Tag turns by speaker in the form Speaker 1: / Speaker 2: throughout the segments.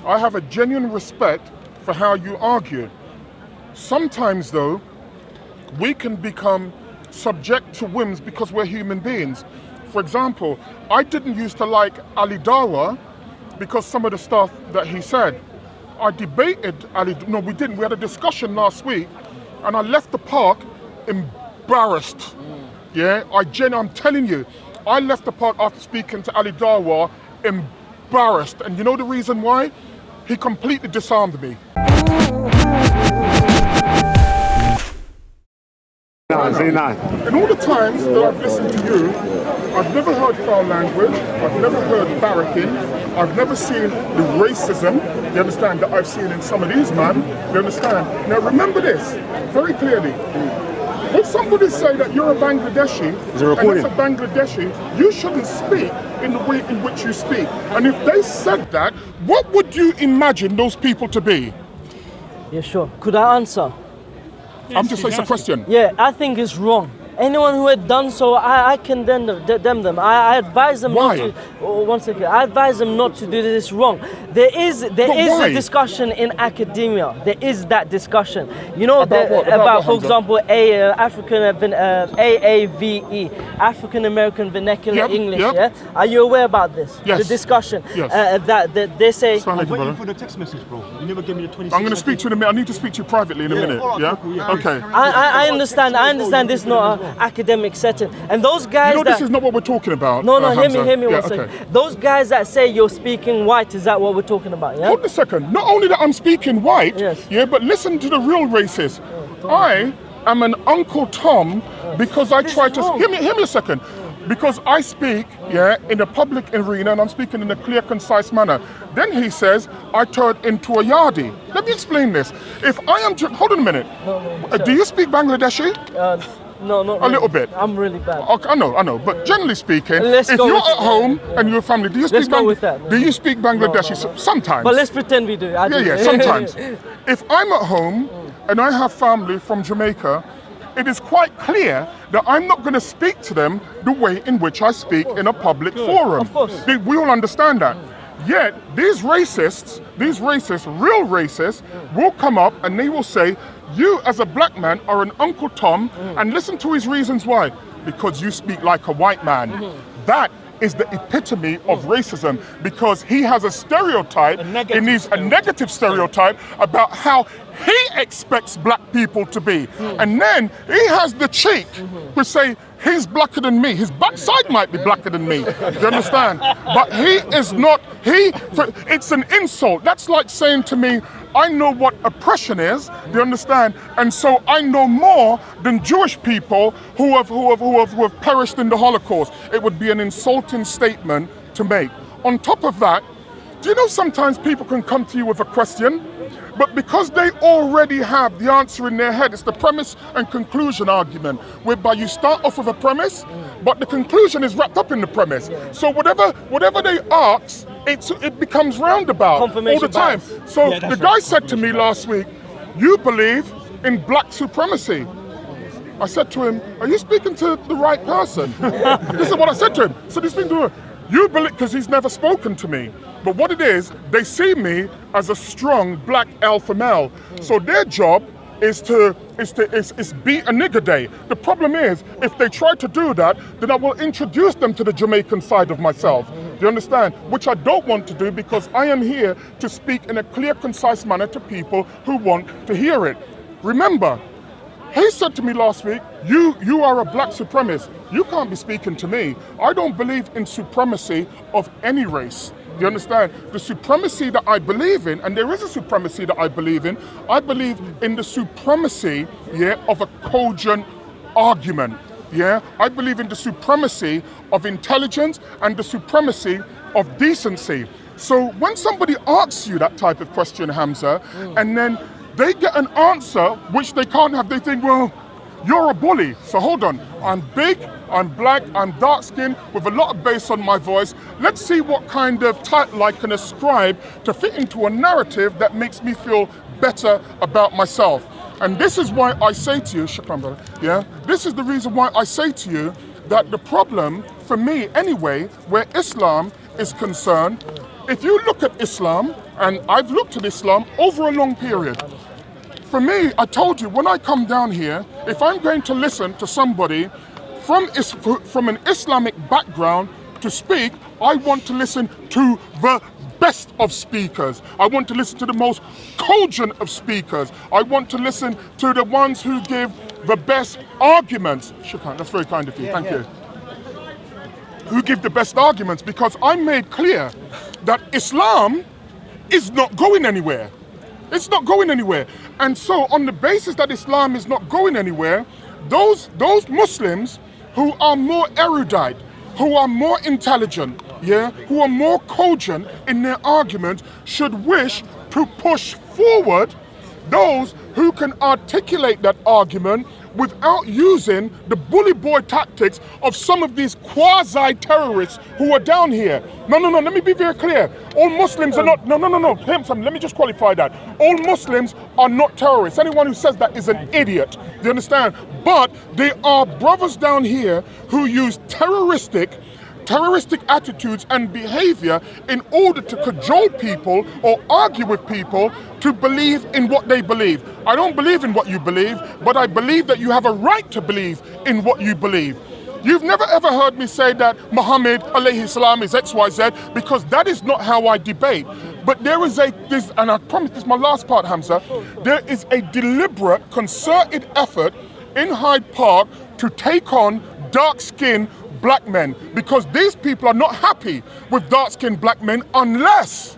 Speaker 1: I have a genuine respect for how you argue. Sometimes, though, we can become subject to whims because we're human beings. For example, I didn't used to like Ali Dawa because some of the stuff that he said. I debated Ali, no we didn't, we had a discussion last week and I left the park embarrassed. Yeah, I'm telling you, I left the park after speaking to Ali Dawa embarrassed. And you know the reason why? He completely disarmed me. In all the times that I've listened to you, I've never heard foul language, I've never heard barracking, I've never seen the racism, you understand, that I've seen in some of these men, you understand? Now remember this very clearly. When somebody say that you're a Bangladeshi, and it's a Bangladeshi, you shouldn't speak in the way in which you speak. And if they said that, what would you imagine those people to be?
Speaker 2: Yeah, sure. Could I answer?
Speaker 1: I'm just saying it's a question.
Speaker 2: Yeah, I think it's wrong. Anyone who had done so, I condemn them. I advise them
Speaker 1: Why?
Speaker 2: not to. Oh, one second. I advise them not to do this wrong. There is a discussion in academia. There is that discussion. You know
Speaker 1: About what?
Speaker 2: About for
Speaker 1: Hamza?
Speaker 2: example, AAVE, African American Vernacular English.
Speaker 1: Yep.
Speaker 2: Yeah. Are you aware about this?
Speaker 1: Yes.
Speaker 2: The discussion.
Speaker 1: Yes.
Speaker 2: That they say.
Speaker 3: I'm waiting for the text message, bro. You never gave me the 26.
Speaker 1: I'm going to speak to you in a minute. I need to speak to you privately in a minute.
Speaker 3: all right,
Speaker 1: Yeah?
Speaker 3: cool, yeah.
Speaker 1: Okay.
Speaker 2: I understand this is not an academic setting. And those guys
Speaker 1: You know, this is not what we're talking about.
Speaker 2: No, hear
Speaker 1: Hamza.
Speaker 2: me
Speaker 1: Yeah,
Speaker 2: one second.
Speaker 1: okay.
Speaker 2: Those guys that say you're speaking white, is that what we're talking about, yeah?
Speaker 1: Hold a second. Not only that I'm speaking white,
Speaker 2: Yes.
Speaker 1: yeah, but listen to the real racist. I am an Uncle Tom because I
Speaker 2: This
Speaker 1: try
Speaker 2: is
Speaker 1: to...
Speaker 2: wrong.
Speaker 1: Hear me a second. Because I speak, yeah, in a public arena and I'm speaking in a clear, concise manner. Then he says, I turn into a yardie. Let me explain this. If I am... Hold on a minute. Do you speak Bangladeshi?
Speaker 2: No, not really.
Speaker 1: A little bit.
Speaker 2: I'm really bad.
Speaker 1: Okay, I know. But generally speaking,
Speaker 2: Let's
Speaker 1: if
Speaker 2: go
Speaker 1: you're
Speaker 2: with
Speaker 1: at home and you're a family, do you speak
Speaker 2: Let's go with that.
Speaker 1: Do you speak Bangladeshi?
Speaker 2: No.
Speaker 1: Sometimes.
Speaker 2: But let's pretend we do.
Speaker 1: Yeah, sometimes. If I'm at home and I have family from Jamaica, it is quite clear that I'm not going to speak to them the way in which I speak in a public forum.
Speaker 2: Of course.
Speaker 1: We all understand that. Yet, these racists, real racists, will come up and they will say, you as a black man are an Uncle Tom, and listen to his reasons why. Because you speak like a white man. That is the epitome of racism, because he has a stereotype, a negative stereotype about how he expects black people to be. And then he has the cheek to say, he's blacker than me. His backside might be blacker than me. Do you understand? But he is not, it's an insult. That's like saying to me, I know what oppression is, do you understand? And so I know more than Jewish people who have perished in the Holocaust. It would be an insulting statement to make. On top of that, do you know sometimes people can come to you with a question, but because they already have the answer in their head, it's the premise and conclusion argument, whereby you start off with a premise, but the conclusion is wrapped up in the premise. So whatever they ask, it becomes roundabout all the time. So the guy said to me last week, you believe in black supremacy. I said to him, are you speaking to the right person? This is what I said to him. So he's speaking to her. You believe, because he's never spoken to me. But what it is, they see me as a strong black alpha male. So their job is be a nigger day. The problem is, if they try to do that, then I will introduce them to the Jamaican side of myself. Do you understand? Which I don't want to do, because I am here to speak in a clear, concise manner to people who want to hear it. Remember, he said to me last week, you are a black supremacist. You can't be speaking to me. I don't believe in supremacy of any race. Do you understand? The supremacy that I believe in, and there is a supremacy that I believe in the supremacy, of a cogent argument. I believe in the supremacy of intelligence and the supremacy of decency. So when somebody asks you that type of question, Hamza, and then they get an answer which they can't have, they think, well, you're a bully. So hold on, I'm big, I'm black, I'm dark skinned with a lot of bass on my voice. Let's see what kind of title I can ascribe to fit into a narrative that makes me feel better about myself. And this is why I say to you, shukran brother, this is the reason why I say to you that the problem, for me anyway, where Islam is concerned, if you look at Islam, and I've looked at Islam over a long period, for me, I told you, when I come down here, if I'm going to listen to somebody from an Islamic background to speak, I want to listen to the best of speakers. I want to listen to the most cogent of speakers. I want to listen to the ones who give the best arguments. Shukran, that's very kind of you, thank you. Who give the best arguments, because I made clear that Islam is not going anywhere. It's not going anywhere. And so on the basis that Islam is not going anywhere, those Muslims who are more erudite, who are more intelligent, who are more cogent in their argument, should wish to push forward those who can articulate that argument without using the bully boy tactics of some of these quasi-terrorists who are down here. No, let me be very clear. All Muslims are not, no, Hamza, let me just qualify that. All Muslims are not terrorists. Anyone who says that is an idiot, do you understand? But they are brothers down here who use terroristic attitudes and behavior in order to cajole people or argue with people to believe in what they believe. I don't believe in what you believe, but I believe that you have a right to believe in what you believe. You've never ever heard me say that Muhammad alayhi salam is XYZ, because that is not how I debate. But there is and I promise this is my last part, Hamza, there is a deliberate, concerted effort in Hyde Park to take on dark-skinned black men, because these people are not happy with dark-skinned black men unless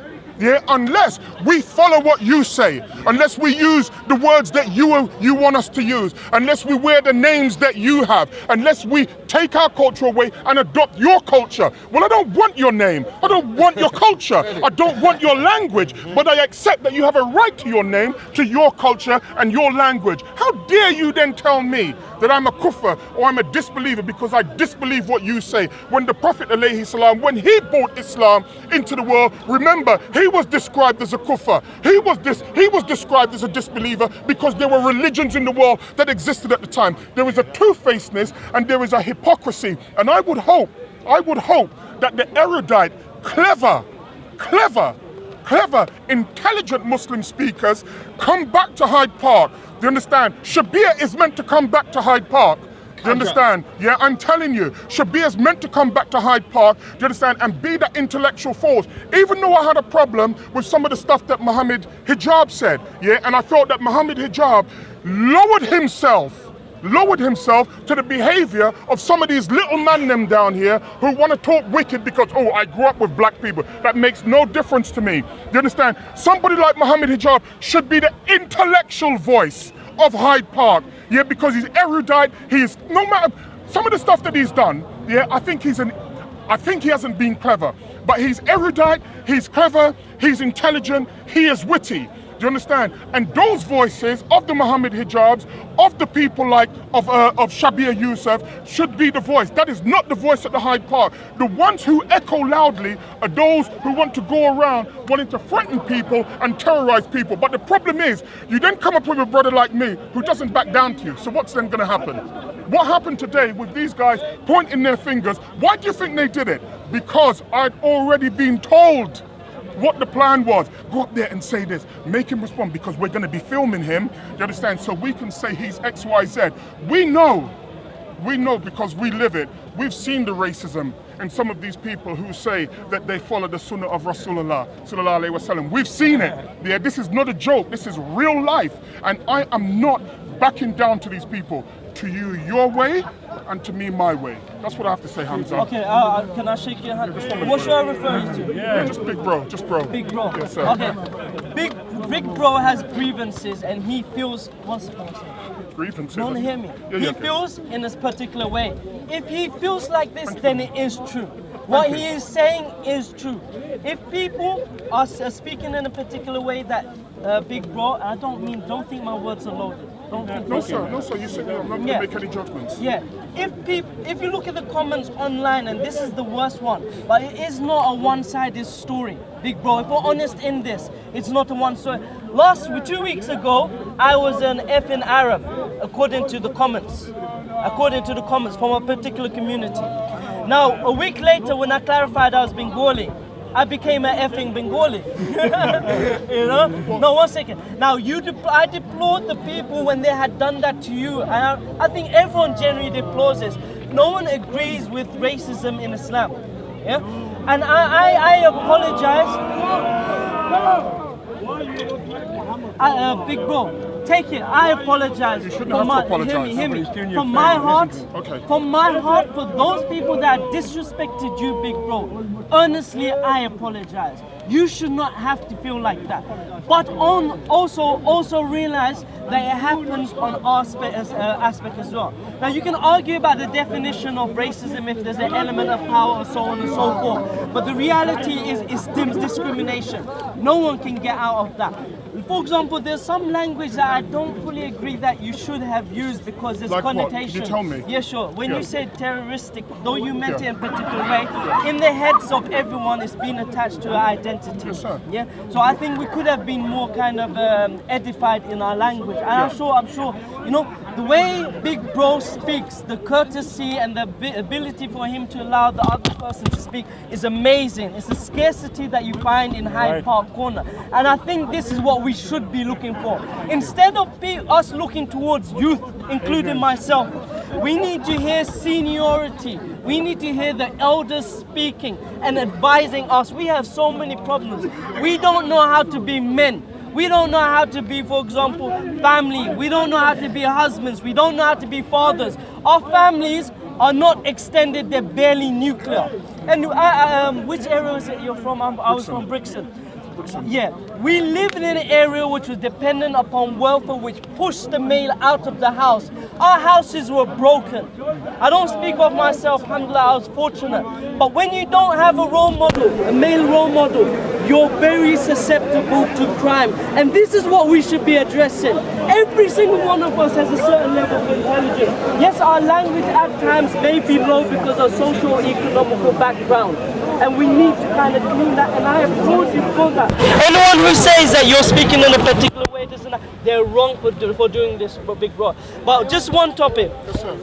Speaker 1: we follow what you say, unless we use the words that you want us to use, unless we wear the names that you have, unless we take our culture away and adopt your culture. Well, I don't want your name, I don't want your culture, I don't want your language, but I accept that you have a right to your name, to your culture and your language. How dare you then tell me that I'm a kuffar or I'm a disbeliever because I disbelieve what you say, when the Prophet alayhi salam, when he brought Islam into the world, remember, he was described as a kuffar. He was described as a disbeliever because there were religions in the world that existed at the time. There is a two-facedness and there is a hypocrisy. And I would hope that the erudite, clever, intelligent Muslim speakers come back to Hyde Park. Do you understand? Shabir is meant to come back to Hyde Park. Do you understand? Yeah, I'm telling you, Shabir is meant to come back to Hyde Park, do you understand, and be that intellectual force. Even though I had a problem with some of the stuff that Muhammad Hijab said, and I felt that Muhammad Hijab lowered himself to the behavior of some of these little man them down here who want to talk wicked because, I grew up with black people. That makes no difference to me. Do you understand? Somebody like Muhammad Hijab should be the intellectual voice of Hyde Park, because he's erudite. He's, no matter some of the stuff that he's done, I think he hasn't been clever, but he's erudite, he's clever, he's intelligent, he is witty. Do you understand? And those voices of the Muhammad Hijabs, of the people like of Shabir Yusuf, should be the voice. That is not the voice at the Hyde Park. The ones who echo loudly are those who want to go around wanting to threaten people and terrorize people. But the problem is, you then come up with a brother like me who doesn't back down to you. So what's then going to happen? What happened today with these guys pointing their fingers? Why do you think they did it? Because I'd already been told what the plan was. Go up there and say this, make him respond, because we're going to be filming him, you understand, so we can say he's XYZ. We know because we live it. We've seen the racism in some of these people who say that they follow the sunnah of Rasulullah sallallahu alaihi wasallam. We've seen it. This is not a joke, this is real life, and I am not backing down to these people. To you, your way, and to me, my way. That's what I have to say, Hamza.
Speaker 2: Okay, can I shake your hand? What should I refer you to?
Speaker 1: Yeah, just big bro, just bro.
Speaker 2: Big bro.
Speaker 1: Yes, sir.
Speaker 2: Okay, big bro has grievances, and he feels. What's
Speaker 1: grievances?
Speaker 2: Don't hear me. He feels in this particular way. If he feels like this, then it is true. What he is saying is true. If people are speaking in a particular way that, big bro, don't think my words are loaded.
Speaker 1: No sir, you said I'm not going to make any judgments.
Speaker 2: Yeah, if you look at the comments online, and this is the worst one, but it is not a one-sided story, big bro. If we're honest in this, it's not a one story. 2 weeks ago, I was an effing Arab, according to the comments from a particular community. Now, a week later, when I clarified I was Bengali, I became an effing Bengali. You know? No, 1 second. Now, I deplored the people when they had done that to you. And I think everyone generally deplores this. No one agrees with racism in Islam. Yeah? And I apologize. Big bro, take it. I apologize.
Speaker 1: You shouldn't have to apologize.
Speaker 2: Hear me. From my heart,
Speaker 1: Okay.
Speaker 2: from my heart, for those people that disrespected you, big bro, honestly, I apologize. You should not have to feel like that. But also realize that it happens on our aspect as well. Now you can argue about the definition of racism if there's an element of power or so on and so forth. But the reality is discrimination. No one can get out of that. For example, there's some language that I don't fully agree that you should have used because there's
Speaker 1: Like what?
Speaker 2: connotation.
Speaker 1: Can you tell me?
Speaker 2: Yeah, sure. When
Speaker 1: Yeah.
Speaker 2: you say terroristic, though you meant it in a particular way, in the heads of everyone it's been attached to our identity.
Speaker 1: Yes, sir.
Speaker 2: Yeah. So I think we could have been more kind of edified in our language. And I'm sure, you know, the way Big Bro speaks, the courtesy and the ability for him to allow the other person to speak is amazing. It's a scarcity that you find in Hyde Park Corner. And I think this is what we should be looking for. Instead of us looking towards youth, including myself, we need to hear seniority. We need to hear the elders speaking and advising us. We have so many problems. We don't know how to be men. We don't know how to be, for example, family. We don't know how to be husbands. We don't know how to be fathers. Our families are not extended, they're barely nuclear. And which area is it you're from? I was from Brixton. Yeah, we lived in an area which was dependent upon welfare, which pushed the male out of the house. Our houses were broken. I don't speak of myself, alhamdulillah, I was fortunate. But when you don't have a role model, a male role model, you're very susceptible to crime. And this is what we should be addressing. Every single one of us has a certain level of intelligence. Yes, our language at times may be low because of socio-economical background. And we need to kind of clean that, and I applaud you for that. Anyone who says that you're speaking in a particular way, this and that, they're wrong for doing this, big bro. But just one topic.
Speaker 1: Yes, sir.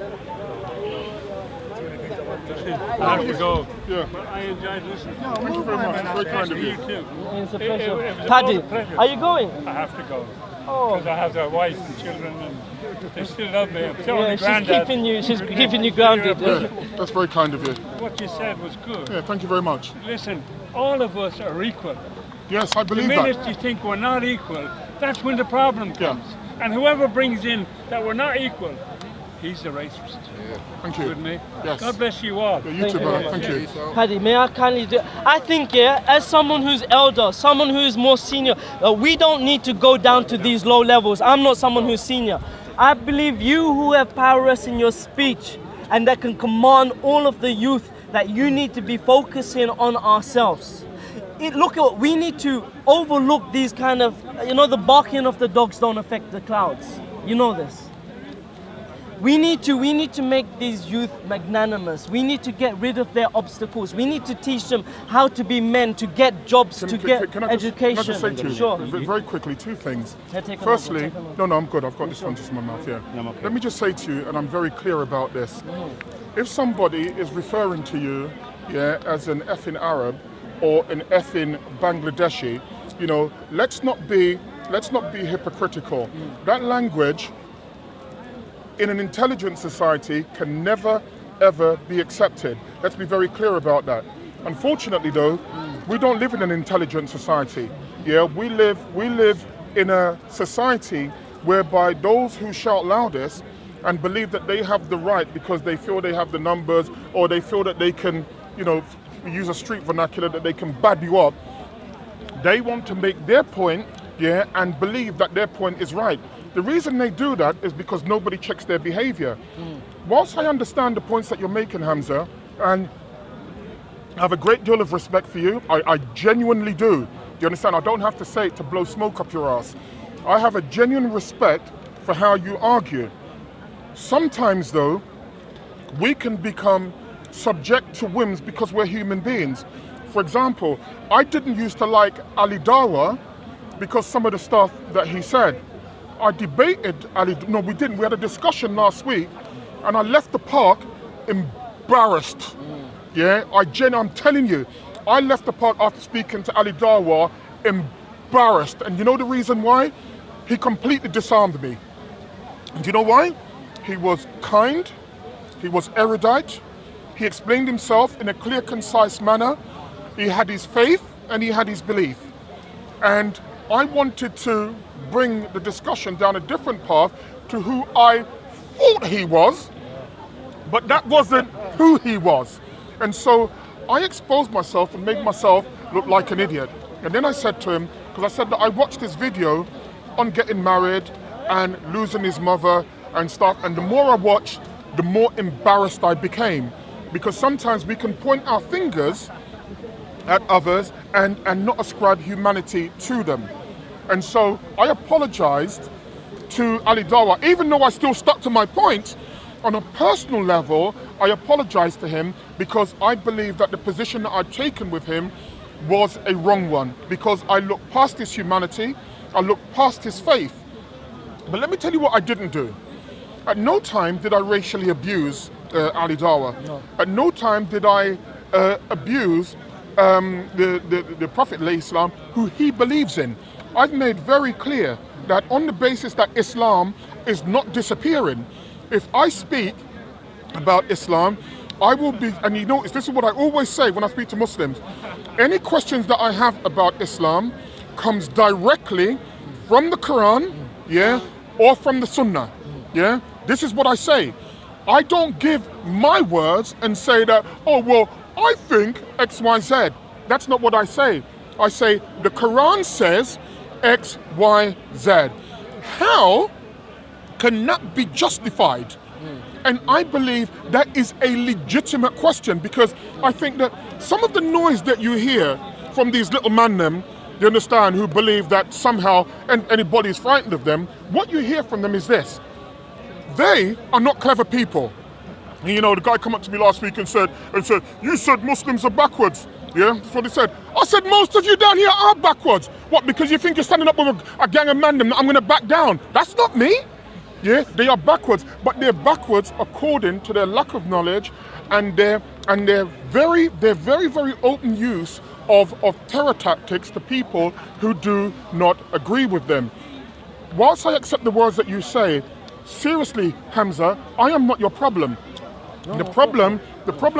Speaker 4: I have to go.
Speaker 1: Yeah.
Speaker 4: But I enjoyed listening.
Speaker 1: Thank you very much. It's very kind of you.
Speaker 4: You too.
Speaker 2: It's a
Speaker 4: It
Speaker 2: pleasure.
Speaker 4: was a
Speaker 2: Paddy,
Speaker 4: pleasure.
Speaker 2: are you going?
Speaker 4: I have to go.
Speaker 2: Oh.
Speaker 4: Because I have a wife and children and they still love me. I'm still
Speaker 2: Yeah,
Speaker 4: only
Speaker 2: she's
Speaker 4: granddad.
Speaker 2: keeping you grounded.
Speaker 1: Yeah, that's very kind of you.
Speaker 4: What you said was good.
Speaker 1: Yeah, thank you very much.
Speaker 4: Listen, all of us are equal.
Speaker 1: Yes, I
Speaker 4: The
Speaker 1: believe
Speaker 4: minute
Speaker 1: that.
Speaker 4: you think we're not equal, that's when the problem comes. And whoever brings in that we're not equal, he's a racist.
Speaker 1: Thank you.
Speaker 4: With me.
Speaker 1: Yes.
Speaker 4: God bless you all.
Speaker 1: Yeah, you too, brother. Thank you.
Speaker 2: Paddy, may I kindly do? I think, yeah, as someone who's elder, someone who is more senior, we don't need to go down to these low levels. I'm not someone who's senior. I believe you who have prowess in your speech and that can command all of the youth, that you need to be focusing on ourselves. Look at, we need to overlook these kind of, you know, the barking of the dogs don't affect the clouds. You know this. We need to make these youth magnanimous. We need to get rid of their obstacles. We need to teach them how to be men, to get jobs, to get education.
Speaker 1: Can I just say to you,
Speaker 2: Sure.
Speaker 1: very quickly, two things.
Speaker 2: Yeah, take another,
Speaker 1: Firstly,
Speaker 2: take another.
Speaker 1: no, I'm good. I've got this one just in my mouth, yeah.
Speaker 3: No, I'm okay.
Speaker 1: Let me just say to you, and I'm very clear about this. If somebody is referring to you, yeah, as an effing Arab or an effing Bangladeshi, you know, let's not be hypocritical. That language in an intelligent society can never, ever be accepted. Let's be very clear about that. Unfortunately though, we don't live in an intelligent society. Yeah, we live in a society whereby those who shout loudest and believe that they have the right because they feel they have the numbers or they feel that they can, you know, use a street vernacular, that they can bad you up, they want to make their point, yeah, and believe that their point is right. The reason they do that is because nobody checks their behavior. Whilst I understand the points that you're making, Hamza, and I have a great deal of respect for you, I genuinely do. Do you understand? I don't have to say it to blow smoke up your ass. I have a genuine respect for how you argue. Sometimes though, we can become subject to whims because we're human beings. For example, I didn't used to like Ali Dawa because some of the stuff that he said. I debated Ali, no we didn't, we had a discussion last week and I left the park embarrassed. Yeah, I'm telling you, I left the pod after speaking to Ali Dawa embarrassed. And you know the reason why? He completely disarmed me. And you know why? He was kind, he was erudite, he explained himself in a clear, concise manner. He had his faith and he had his belief. And I wanted to bring the discussion down a different path to who I thought he was, but that wasn't who he was. And so I exposed myself and made myself look like an idiot. And then I said to him, because I said that I watched this video on getting married and losing his mother and stuff, and the more I watched, the more embarrassed I became. Because sometimes we can point our fingers at others and not ascribe humanity to them. And so I apologized to Ali Dawa, even though I still stuck to my point. On a personal level, I apologized to him because I believe that the position that I'd taken with him was a wrong one, because I looked past his humanity, I looked past his faith. But let me tell you what I didn't do. At no time did I racially abuse Ali Dawa. No. At no time did I abuse the Prophet ﷺ, who he believes in. I've made very clear that on the basis that Islam is not disappearing, if I speak about Islam, I will be, and you know, this is what I always say when I speak to Muslims, any questions that I have about Islam comes directly from the Quran, yeah, or from the Sunnah, yeah. This is what I say. I don't give my words and say that, oh, well, I think X, Y, Z. That's not what I say. I say the Quran says X, Y, Z. How can that be justified? And I believe that is a legitimate question, because I think that some of the noise that you hear from these little man them, you understand, who believe that somehow anybody is frightened of them, what you hear from them is this. They are not clever people. And, you know, the guy come up to me last week and said, you said Muslims are backwards. Yeah, that's what he said. I said, most of you down here are backwards. What, because you think you're standing up with a gang of man them that I'm going to back down? That's not me. Yeah, they are backwards, but they're backwards according to their lack of knowledge and their very open use of terror tactics to people who do not agree with them. Whilst I accept the words that you say, seriously, Hamza, I am not your problem. No, the problem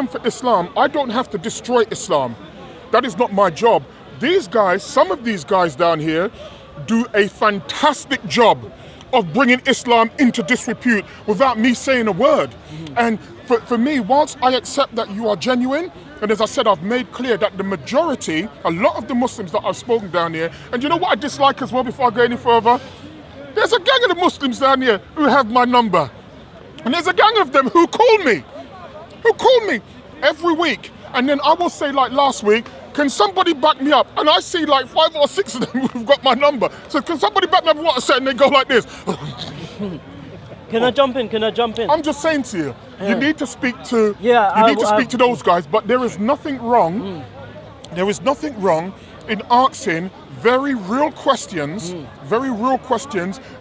Speaker 1: for Islam, I don't have to destroy Islam. That is not my job. These guys, some of these guys down here, do a fantastic job of bringing Islam into disrepute without me saying a word. Mm-hmm. And for me, whilst I accept that you are genuine, and as I said, I've made clear that the majority, a lot of the Muslims that I've spoken down here, and you know what I dislike as well before I go any further? There's a gang of the Muslims down here who have my number. And there's a gang of them who call me every week. And then I will say, like last week, can somebody back me up? And I see like 5 or 6 of them who've got my number. So can somebody back me up what I said? And they go like this.
Speaker 2: Can I jump in?
Speaker 1: I'm just saying to you, you need to speak to speak to those guys, but there is nothing wrong. There is nothing wrong in asking very real questions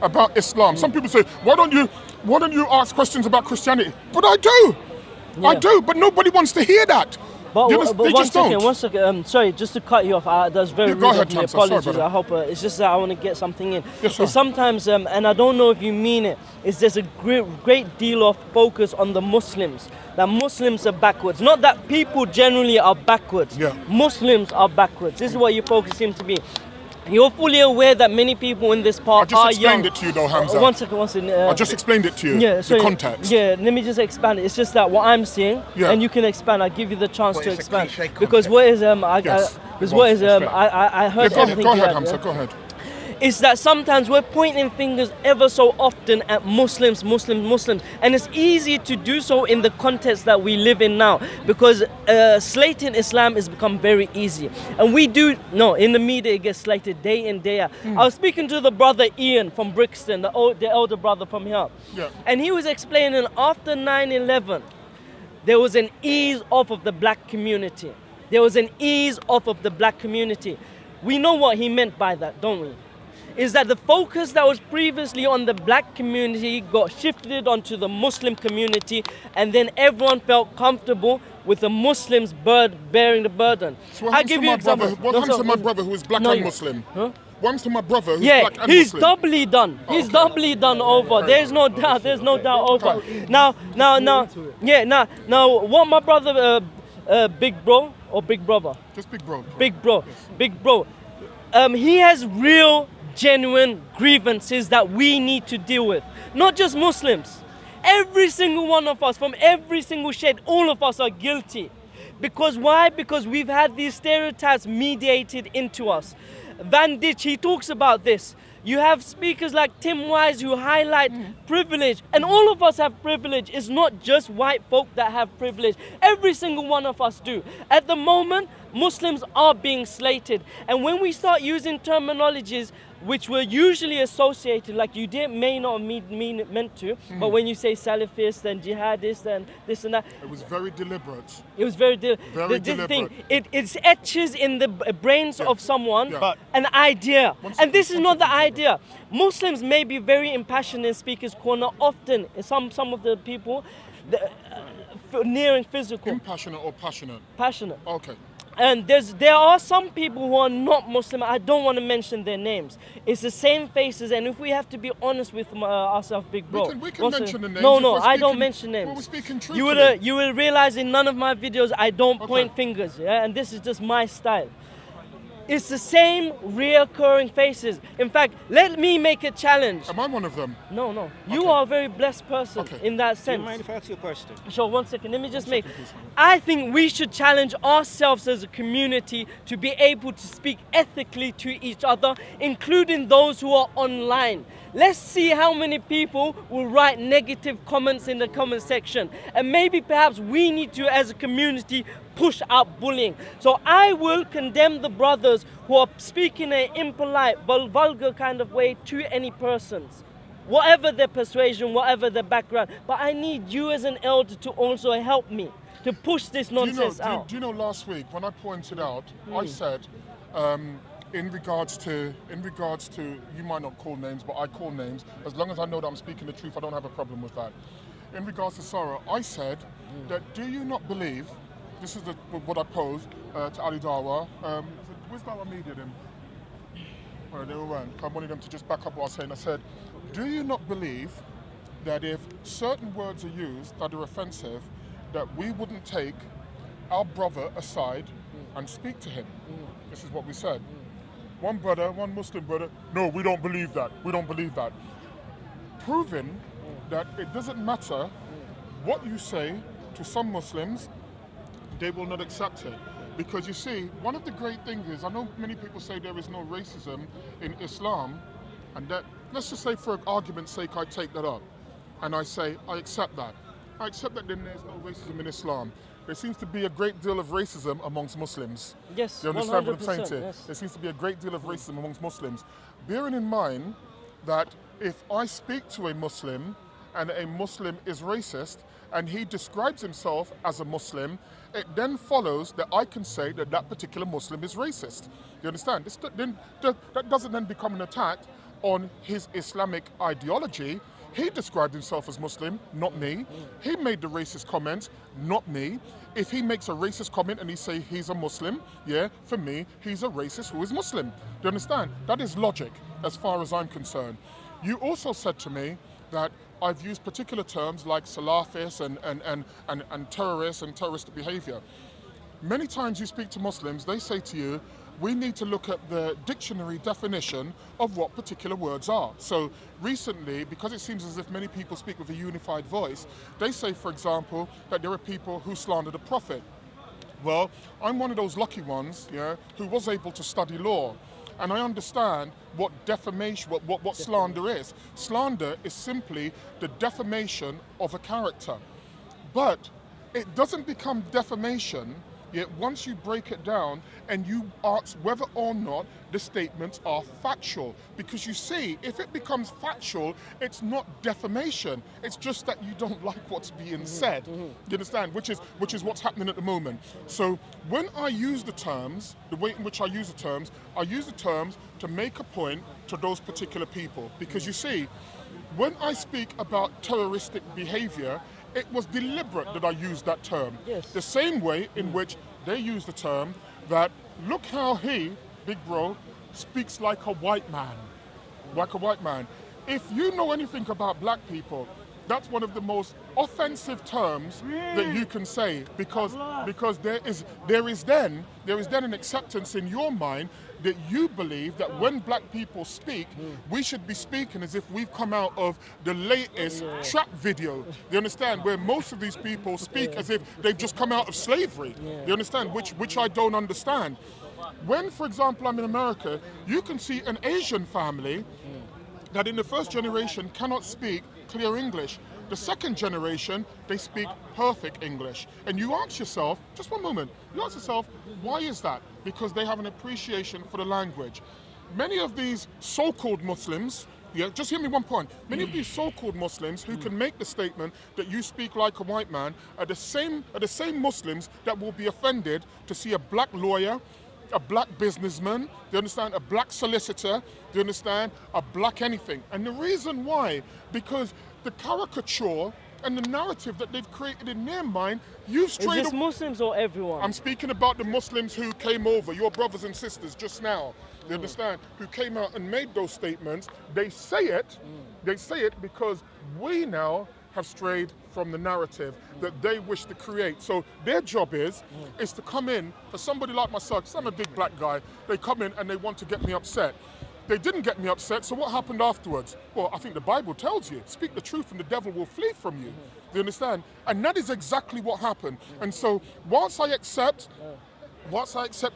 Speaker 1: about Islam. Some people say, why don't you ask questions about Christianity? But I do. Yeah. I do, but nobody wants to hear that.
Speaker 2: But one second. Sorry, just to cut you off. That's very rude of me. Apologies. I hope it's just that I want to get something in.
Speaker 1: Yes, sir.
Speaker 2: Sometimes, and I don't know if you mean it, is there's a great deal of focus on the Muslims. That Muslims are backwards. Not that people generally are backwards.
Speaker 1: Yeah.
Speaker 2: Muslims are backwards. This is what your focus seems to be. You're fully aware that many people in this part are young.
Speaker 1: I just explained it to you though, Hamza.
Speaker 2: One second.
Speaker 1: I just explained it to you, the context.
Speaker 2: Yeah, let me just expand it. It's just that what I'm seeing, and you can expand. I'll give you the chance to expand. Because what is, I heard everything.
Speaker 1: Go ahead, Hamza, go ahead.
Speaker 2: Is that sometimes we're pointing fingers ever so often at Muslims, and it's easy to do so in the context that we live in now, because slating Islam has become very easy, and in the media it gets slated day in, day out. I was speaking to the brother Ian from Brixton, the elder brother from here, and he was explaining after 9/11 there was an ease off of the black community. We know what he meant by that, don't we? Is that the focus that was previously on the black community got shifted onto the Muslim community, and then everyone felt comfortable with the Muslims bearing the burden.
Speaker 1: So what
Speaker 2: I
Speaker 1: happens
Speaker 2: give
Speaker 1: to
Speaker 2: you
Speaker 1: my
Speaker 2: example.
Speaker 1: brother? What
Speaker 2: No,
Speaker 1: happens
Speaker 2: so-
Speaker 1: to my brother who is black
Speaker 2: No,
Speaker 1: and
Speaker 2: you-
Speaker 1: Muslim?
Speaker 2: Huh?
Speaker 1: What happens to my brother who's
Speaker 2: Yeah,
Speaker 1: black and
Speaker 2: he's
Speaker 1: Muslim?
Speaker 2: doubly done. He's
Speaker 1: okay.
Speaker 2: doubly done over. There's no doubt. There's no doubt over. Now, what my brother, big bro or big brother,
Speaker 1: Just big bro.
Speaker 2: big bro, he has real, genuine grievances that we need to deal with. Not just Muslims. Every single one of us, from every single shade, all of us are guilty. Because why? Because we've had these stereotypes mediated into us. Van Ditch, he talks about this. You have speakers like Tim Wise who highlight privilege, and all of us have privilege. It's not just white folk that have privilege. Every single one of us do. At the moment, Muslims are being slated, and when we start using terminologies which were usually associated, like you may not meant to, but when you say Salafist and jihadist and this and that,
Speaker 1: It was very deliberate.
Speaker 2: it was very,
Speaker 1: Very
Speaker 2: this thing.
Speaker 1: deliberate.
Speaker 2: It etches in the brains of someone
Speaker 1: Yeah.
Speaker 2: an idea, and this is
Speaker 1: one
Speaker 2: not the
Speaker 1: second,
Speaker 2: idea. Muslims may be very impassioned in speakers' corner. Often, some of the people, near and physical,
Speaker 1: Impassionate or passionate?
Speaker 2: passionate.
Speaker 1: Okay.
Speaker 2: And there are some people who are not Muslim. I don't want to mention their names. It's the same faces, and if we have to be honest with ourselves, big bro.
Speaker 1: We can mention the names
Speaker 2: No,
Speaker 1: if
Speaker 2: no,
Speaker 1: we're
Speaker 2: I don't
Speaker 1: speaking-
Speaker 2: mention names.
Speaker 1: well, we're speaking
Speaker 2: You will,
Speaker 1: truthfully.
Speaker 2: you will realize in none of my videos I don't point
Speaker 1: Okay.
Speaker 2: fingers, yeah, and this is just my style. It's the same reoccurring faces. In fact, let me make a challenge.
Speaker 1: Am I one of them?
Speaker 2: No. You
Speaker 1: Okay.
Speaker 2: are a very blessed person
Speaker 1: Okay.
Speaker 2: in that
Speaker 5: Do you
Speaker 2: sense.
Speaker 5: mind if I ask you a question?
Speaker 2: Sure, 1 second. Let me just make.
Speaker 1: second, please.
Speaker 2: I think we should challenge ourselves as a community to be able to speak ethically to each other, including those who are online. Let's see how many people will write negative comments in the comment section. And maybe perhaps we need to, as a community, push out bullying. So I will condemn the brothers who are speaking in an impolite, vulgar kind of way to any persons, whatever their persuasion, whatever their background. But I need you as an elder to also help me to push this nonsense out.
Speaker 1: Do you know last week when I pointed out, I said, in regards to, you might not call names, but I call names. As long as I know that I'm speaking the truth, I don't have a problem with that. In regards to Sarah, I said that do you not believe, this is what I posed to Ali Dawa, where's Dawa Media then? Well, they all ran. I wanted them to just back up what I was saying. I said, do you not believe that if certain words are used that are offensive, that we wouldn't take our brother aside and speak to him? This is what we said. One brother, one Muslim brother, no, we don't believe that. We don't believe that. Proving that it doesn't matter what you say to some Muslims, they will not accept it. Because you see, one of the great things is, I know many people say there is no racism in Islam, and that, let's just say for argument's sake, I take that up. And I say, I accept that. I accept that then there's no racism in Islam. There seems to be a great deal of racism amongst Muslims.
Speaker 2: Yes,
Speaker 1: You understand what I'm saying
Speaker 2: 100%,
Speaker 1: to you?
Speaker 2: yes.
Speaker 1: There seems to be a great deal of racism amongst Muslims. Bearing in mind that if I speak to a Muslim and a Muslim is racist and he describes himself as a Muslim, it then follows that I can say that that particular Muslim is racist. You understand? That doesn't then become an attack on his Islamic ideology. He described himself as Muslim, not me. He made the racist comments, not me. If he makes a racist comment and he say he's a Muslim, yeah, for me, he's a racist who is Muslim. Do you understand? That is logic as far as I'm concerned. You also said to me that I've used particular terms like Salafist and terrorists and terrorist behavior. Many times you speak to Muslims, they say to you, we need to look at the dictionary definition of what particular words are. So recently, because it seems as if many people speak with a unified voice, they say, for example, that there are people who slander the Prophet. Well, I'm one of those lucky ones, yeah, who was able to study law. And I understand what defamation, what slander is. Slander is simply the defamation of a character. But it doesn't become defamation, yet once you break it down and you ask whether or not the statements are factual. Because you see, if it becomes factual, it's not defamation. It's just that you don't like what's being said. You understand? Which is what's happening at the moment. So when I use the terms, the way in which I use the terms to make a point to those particular people. Because you see, when I speak about terroristic behavior, it was deliberate that I used that term.
Speaker 2: Yes.
Speaker 1: The same way in which they use the term that, look how he, big bro, speaks like a white man. Like a white man. If you know anything about black people, that's one of the most offensive terms that you can say, because there is then an acceptance in your mind that you believe that when black people speak, we should be speaking as if we've come out of the latest trap video. You understand? Where most of these people speak as if they've just come out of slavery. You understand? Which I don't understand. When, for example, I'm in America, you can see an Asian family that in the first generation cannot speak clear English. The second generation, they speak perfect English. And you ask yourself, just one moment, you ask yourself, why is that? Because they have an appreciation for the language. Many of these so-called Muslims, just hear me one point, many of these so-called Muslims who can make the statement that you speak like a white man are the same Muslims that will be offended to see a black lawyer, a black businessman, do you understand, a black solicitor, do you understand, a black anything. And the reason why, because the caricature and the narrative that they've created in their mind, you've strayed.
Speaker 2: Is this Muslims or everyone?
Speaker 1: I'm speaking about the Muslims who came over, your brothers and sisters just now, you understand, who came out and made those statements. They say it because we now have strayed from the narrative that they wish to create. So their job is to come in, for somebody like myself, because I'm a big black guy, they come in and they want to get me upset. They didn't get me upset, so what happened afterwards? Well, I think the Bible tells you, speak the truth and the devil will flee from you. Do you understand? And that is exactly what happened. And so once I accept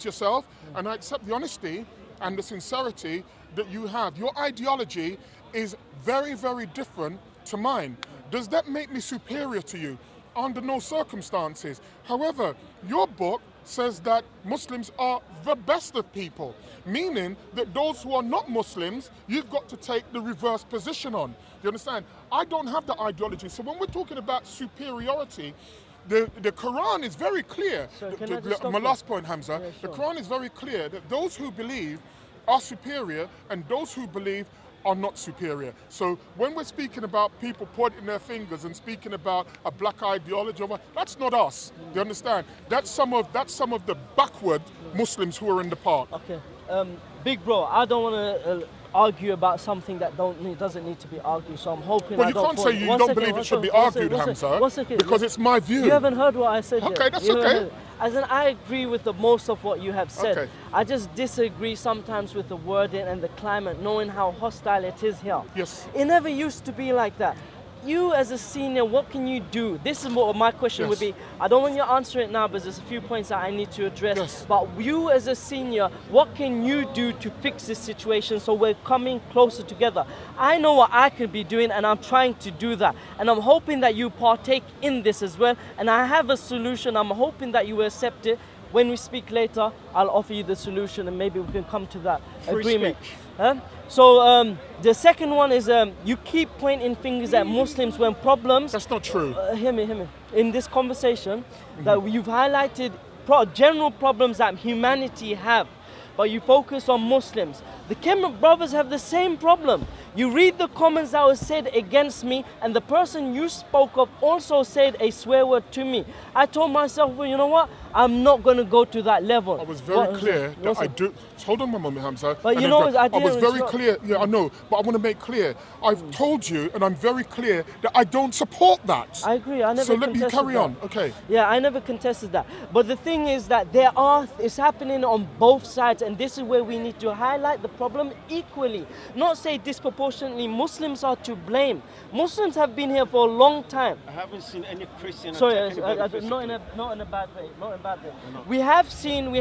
Speaker 1: yourself and I accept the honesty and the sincerity that you have, your ideology is very, very different to mine. Does that make me superior to you? Under no circumstances. However, your book says that Muslims are the best of people, meaning that those who are not Muslims, you've got to take the reverse position on. You understand? I don't have that ideology. So when we're talking about superiority, the Quran is very clear. My last point, Hamza.
Speaker 2: Yeah, sure.
Speaker 1: The Quran is very clear that those who believe are superior and those who believe are not superior. So when we're speaking about people pointing their fingers and speaking about a black ideology, that's not us. Do you understand? That's some of the backward Muslims who are in the park.
Speaker 2: Okay, big bro, I don't want to argue about something that doesn't need to be argued. So I'm hoping.
Speaker 1: Well, you can't say you don't believe it should be argued, Hamza, because it's my view.
Speaker 2: You haven't heard what I said yet.
Speaker 1: Okay, that's okay.
Speaker 2: As in, I agree with the most of what you have said.
Speaker 1: Okay.
Speaker 2: I just disagree sometimes with the wording and the climate, knowing how hostile it is here.
Speaker 1: Yes.
Speaker 2: It never used to be like that. You as a senior, what can you do? This is what my question would be. I don't want you to answer it now, but there's a few points that I need to address.
Speaker 1: Yes.
Speaker 2: But you as a senior, what can you do to fix this situation so we're coming closer together? I know what I could be doing and I'm trying to do that. And I'm hoping that you partake in this as well. And I have a solution. I'm hoping that you will accept it. When we speak later, I'll offer you the solution and maybe we can come to that agreement. So the second one is you keep pointing fingers at Muslims when problems.
Speaker 1: That's not true.
Speaker 2: Hear me. In this conversation, that you've highlighted general problems that humanity have, but you focus on Muslims. The Kemet brothers have the same problem. You read the comments that were said against me, and the person you spoke of also said a swear word to me. I told myself, well, you know what? I'm not going to go to that level.
Speaker 1: I was very clear that I do. Hold on one moment, Hamza.
Speaker 2: But you know, I
Speaker 1: was very clear. Yeah, I know. But I want to make clear. I've told you, and I'm very clear that I don't support that.
Speaker 2: I agree. I never.
Speaker 1: So let me carry on. Okay.
Speaker 2: Yeah, I never contested that. But the thing is that it's happening on both sides, and this is where we need to highlight the problem equally. Not say disproportionately Muslims are to blame. Muslims have been here for a long time.
Speaker 3: I haven't seen any Christian.
Speaker 2: Sorry, not in a bad way. Not in a bad way. No. We have seen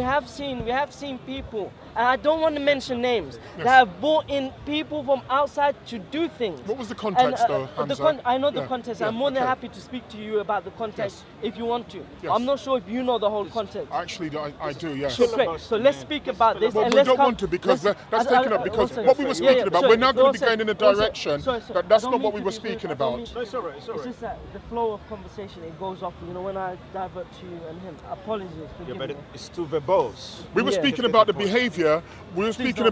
Speaker 2: people, and I don't want to mention names, that have brought in people from outside to do things.
Speaker 1: What was the context, though, Hamza?
Speaker 2: I know the context. I'm more than happy to speak to you about the context if you want to.
Speaker 1: Yes.
Speaker 2: I'm not sure if you know the whole context.
Speaker 1: Actually, I do, yes.
Speaker 2: So let's speak about this.
Speaker 1: Well,
Speaker 2: and
Speaker 1: we
Speaker 2: let's
Speaker 1: don't
Speaker 2: come,
Speaker 1: want to because that's was taken up because what we were speaking about, we're now going to be going in a direction that that's not what we were speaking about.
Speaker 3: No, it's all right. It's all
Speaker 2: It's
Speaker 3: right.
Speaker 2: just that the flow of conversation, it goes off. You know, when I divert to you and him, apologies.
Speaker 3: Yeah,
Speaker 2: Forgive
Speaker 3: but
Speaker 2: me.
Speaker 3: it's too verbose.
Speaker 1: We were
Speaker 2: Yeah.
Speaker 1: speaking about the behavior. We were speaking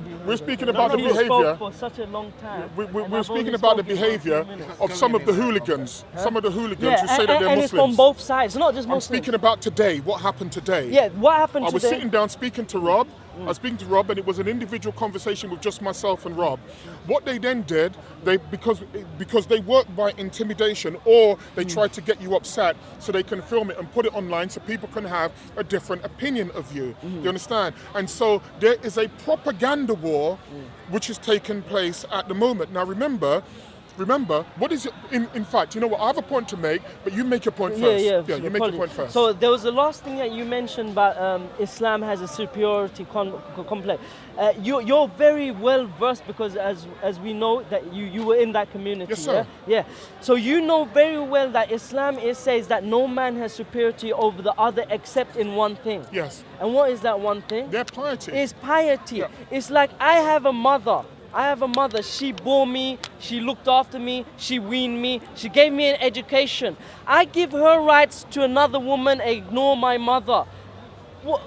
Speaker 1: about the
Speaker 2: You spoke
Speaker 1: behavior.
Speaker 2: for such a long time.
Speaker 1: We
Speaker 2: and
Speaker 1: were
Speaker 2: I've
Speaker 1: speaking
Speaker 2: only
Speaker 1: about the
Speaker 2: spoken for a few
Speaker 1: behavior
Speaker 2: minutes.
Speaker 1: of some of the hooligans. Some of the hooligans
Speaker 2: Yeah,
Speaker 1: who say that they're
Speaker 2: and it's
Speaker 1: Muslims.
Speaker 2: from both sides, not just
Speaker 1: I'm
Speaker 2: Muslims.
Speaker 1: speaking about today. What happened today?
Speaker 2: Yeah, what happened
Speaker 1: I was
Speaker 2: today?
Speaker 1: sitting down speaking to Rob. I was speaking to Rob, and it was an individual conversation with just myself and Rob. What they then did, because they work by intimidation, or they try to get you upset so they can film it and put it online so people can have a different opinion of you. You understand? And so there is a propaganda war which is taking place at the moment. Now remember, what is it? In fact, you know what? I have a point to make, but you make your point first.
Speaker 2: Yeah,
Speaker 1: you make your point first.
Speaker 2: So there was the last thing that you mentioned about Islam has a superiority complex. You're very well versed because as we know that you were in that community.
Speaker 1: Yes, sir.
Speaker 2: Yeah. So you know very well that Islam says that no man has superiority over the other except in one thing.
Speaker 1: Yes.
Speaker 2: And what is that one thing?
Speaker 1: Their piety.
Speaker 2: It's piety.
Speaker 1: Yeah.
Speaker 2: It's like I have a mother. She bore me, she looked after me, she weaned me, she gave me an education. I give her rights to another woman, ignore my mother.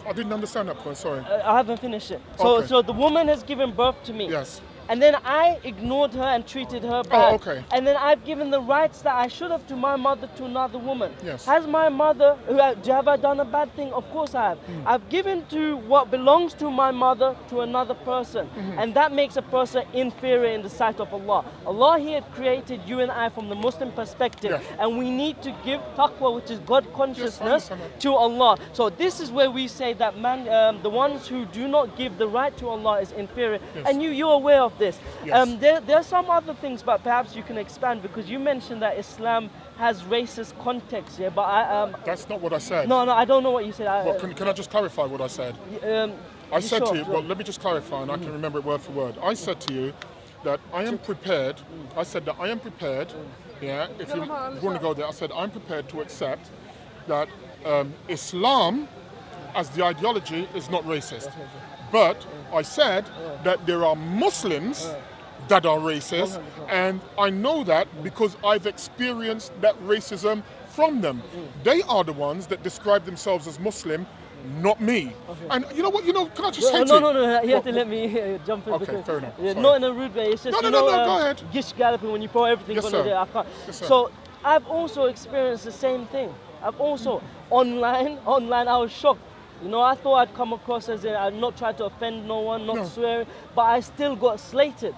Speaker 1: I didn't understand that point, sorry.
Speaker 2: I haven't finished it. So,
Speaker 1: Okay.
Speaker 2: so the woman has given birth to me.
Speaker 1: Yes.
Speaker 2: And then I ignored her and treated her bad.
Speaker 1: Okay.
Speaker 2: And then I've given the rights that I should have to my mother to another woman.
Speaker 1: Yes.
Speaker 2: Has my mother, have I done a bad thing? Of course I have. I've given to what belongs to my mother to another person. And that makes a person inferior in the sight of Allah. Allah, He had created you and I from the Muslim perspective.
Speaker 1: Yes.
Speaker 2: And we need to give taqwa, which is God consciousness,
Speaker 1: understand that.
Speaker 2: to Allah. So this is where we say that the ones who do not give the right to Allah is inferior.
Speaker 1: Yes.
Speaker 2: And you're aware of this.
Speaker 1: Yes.
Speaker 2: There are some other things, but perhaps you can expand because you mentioned that Islam has racist context. Yeah, but
Speaker 1: That's not what I said.
Speaker 2: no, I don't know what you said.
Speaker 1: Well, can I just clarify what I said? I said to you, well, let me just clarify, and I can remember it word for word. I said to you that I am prepared. I said that I am prepared. Yeah, if you want to go there, I said I'm prepared to accept that Islam, as the ideology, is not racist. But I said that there are Muslims that are racist, and I know that because I've experienced that racism from them. They are the ones that describe themselves as Muslim, not me. And you know what? Can I just say
Speaker 2: No,
Speaker 1: to you?
Speaker 2: you have to let me jump in.
Speaker 1: Okay,
Speaker 2: because,
Speaker 1: fair enough.
Speaker 2: yeah,
Speaker 1: Sorry.
Speaker 2: not in a rude way. It's just
Speaker 1: No,
Speaker 2: you
Speaker 1: no,
Speaker 2: know,
Speaker 1: no, go ahead.
Speaker 2: Gish galloping when you pour everything
Speaker 1: Yes,
Speaker 2: on
Speaker 1: sir.
Speaker 2: there. I can't.
Speaker 1: Yes, sir.
Speaker 2: So I've also experienced the same thing. I've also online. I was shocked. You know, I thought I'd come across as I'd not try to offend no one, not
Speaker 1: No.
Speaker 2: swear, but I still got slated.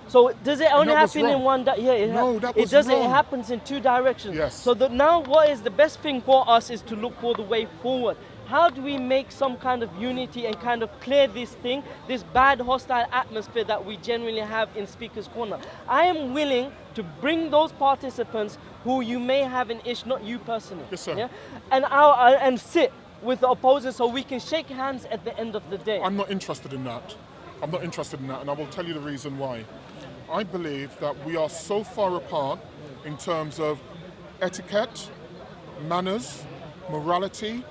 Speaker 2: So does it only
Speaker 1: that was
Speaker 2: happen in
Speaker 1: wrong.
Speaker 2: one?
Speaker 1: No, that
Speaker 2: it
Speaker 1: was
Speaker 2: doesn't.
Speaker 1: wrong.
Speaker 2: It happens in two directions.
Speaker 1: Yes.
Speaker 2: So now, what is the best thing for us is to look for the way forward. How do we make some kind of unity and kind of clear this thing, this bad hostile atmosphere that we generally have in Speaker's Corner? I am willing to bring those participants who you may have an issue, not you personally.
Speaker 1: Yes, sir.
Speaker 2: Yeah? And sit with the opposers so we can shake hands at the end of the day.
Speaker 1: I'm not interested in that. I'm not interested in that, and I will tell you the reason why. I believe that we are so far apart in terms of etiquette, manners, morality,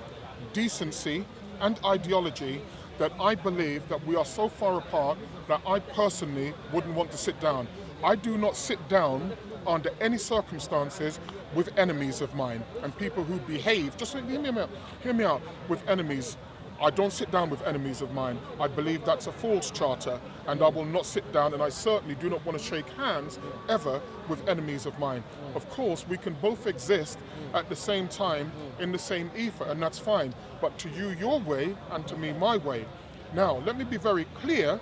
Speaker 1: decency, and ideology that I believe that we are so far apart that I personally wouldn't want to sit down. I do not sit down under any circumstances with enemies of mine and people who behave, just hear me out, with enemies. I don't sit down with enemies of mine. I believe that's a false charter, and I will not sit down, and I certainly do not want to shake hands ever with enemies of mine. Of course, we can both exist at the same time in the same ether, and that's fine. But to you, your way, and to me, my way. Now, let me be very clear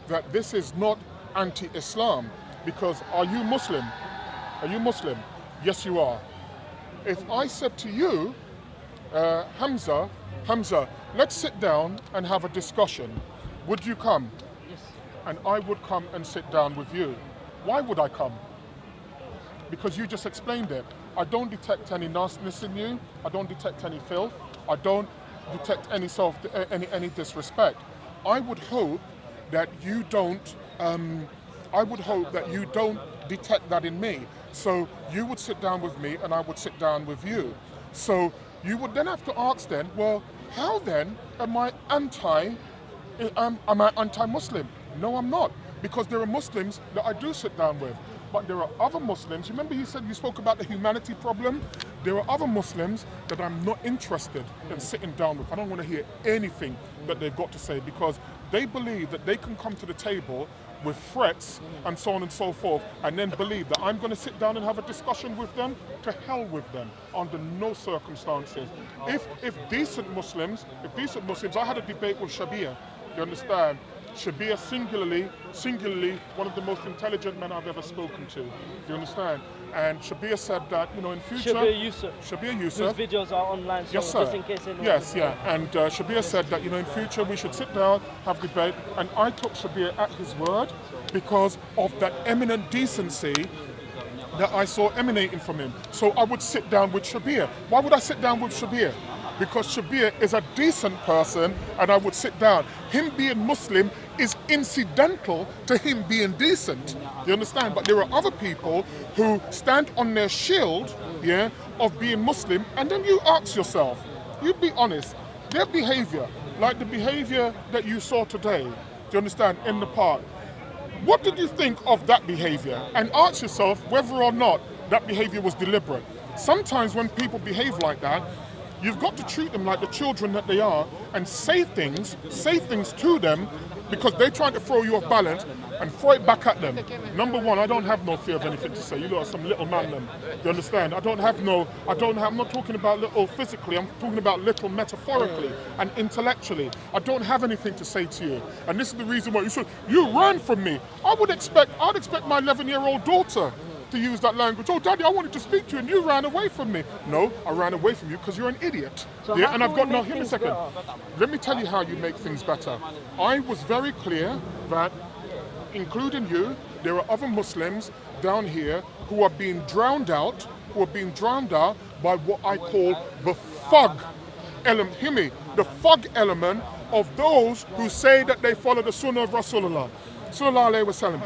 Speaker 1: that this is not anti-Islam, because are you Muslim? Are you Muslim? Yes, you are. If I said to you, Hamza, let's sit down and have a discussion. Would you come?
Speaker 2: Yes.
Speaker 1: And I would come and sit down with you. Why would I come? Because you just explained it. I don't detect any nastiness in you. I don't detect any filth. I don't detect any disrespect. I would hope that you don't. I would hope that you don't detect that in me. So you would sit down with me, and I would sit down with you. So you would then have to ask then, well, how then am I anti-Muslim? No, I'm not. Because there are Muslims that I do sit down with. But there are other Muslims, remember you said you spoke about the humanity problem? There are other Muslims that I'm not interested in sitting down with. I don't want to hear anything that they've got to say because they believe that they can come to the table with threats and so on and so forth and then believe that I'm going to sit down and have a discussion with them. To hell with them, under no circumstances. If decent Muslims, I had a debate with Shabir, you understand? Shabir singularly, one of the most intelligent men I've ever spoken to. Do you understand? And Shabir said that, in future... Shabir Yusuf.
Speaker 2: Whose videos are online, so
Speaker 1: yes, sir.
Speaker 2: just in case anyone...
Speaker 1: Yes, yeah. And Shabir said that, in future we should sit down, have debate. And I took Shabir at his word because of that eminent decency that I saw emanating from him. So I would sit down with Shabir. Why would I sit down with Shabir? Because Shabir is a decent person and I would sit down. Him being Muslim is incidental to him being decent. You understand? But there are other people who stand on their shield, of being Muslim, and then you ask yourself, you be honest, their behavior, like the behavior that you saw today, do you understand, in the park, what did you think of that behavior? And ask yourself whether or not that behavior was deliberate. Sometimes when people behave like that, you've got to treat them like the children that they are and say things to them because they're trying to throw you off balance and throw it back at them. Number one, I don't have no fear of anything to say. You lot are some little man them. You understand? I'm not talking about little physically, I'm talking about little metaphorically and intellectually. I don't have anything to say to you. And this is the reason why you ran from me. I'd expect my 11-year-old daughter to use that language. Oh, Daddy, I wanted to speak to you and you ran away from me. No, I ran away from you because you're an idiot.
Speaker 2: So
Speaker 1: and I've got no, hear me a second. Let me tell you how you make things better. I was very clear that, including you, there are other Muslims down here who are being drowned out, by what I call the thug element. Hear me, the thug element of those who say that they follow the Sunnah of Rasulullah. Sallallahu Alaihi Wasallam.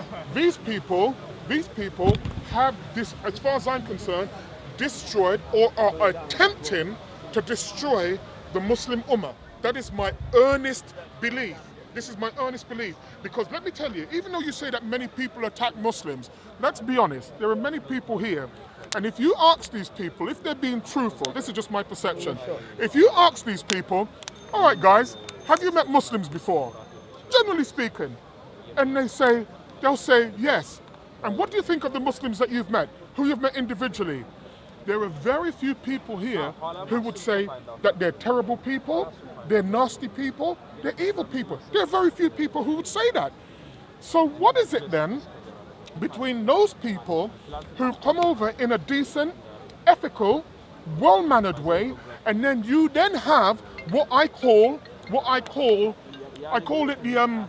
Speaker 1: These people have this, as far as I'm concerned, destroyed or are attempting to destroy the Muslim Ummah. That is my earnest belief. This is my earnest belief. Because let me tell you, even though you say that many people attack Muslims, let's be honest, there are many people here. And if you ask these people, if they're being truthful, this is just my perception. If you ask these people, all right guys, have you met Muslims before? Generally speaking. And they'll say yes. And what do you think of the Muslims that you've met, who you've met individually? There are very few people here who would say that they're terrible people, they're nasty people, they're evil people. There are very few people who would say that. So what is it then between those people who come over in a decent, ethical, well-mannered way, and then you then have what I call it the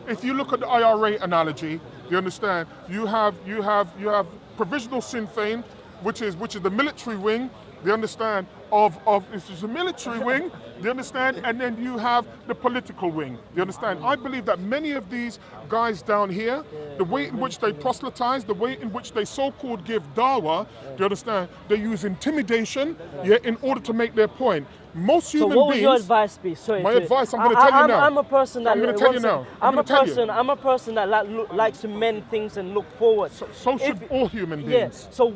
Speaker 1: if you look at the IRA analogy, you understand? You have provisional Sinn Féin, which is the military wing. You understand? This is the military wing. You understand? And then you have the political wing. You understand? I believe that many of these guys down here, the way in which they proselytize, the way in which they so-called give dawah, do you understand? They use intimidation, in order to make their point. Most human beings. So
Speaker 2: what would your advice be? Sorry,
Speaker 1: my advice, I'm going to tell you now.
Speaker 2: I'm a person that.
Speaker 1: I'm going to tell you now.
Speaker 2: I'm a person that likes to mend things and look forward.
Speaker 1: So should all human beings.
Speaker 2: Yeah. So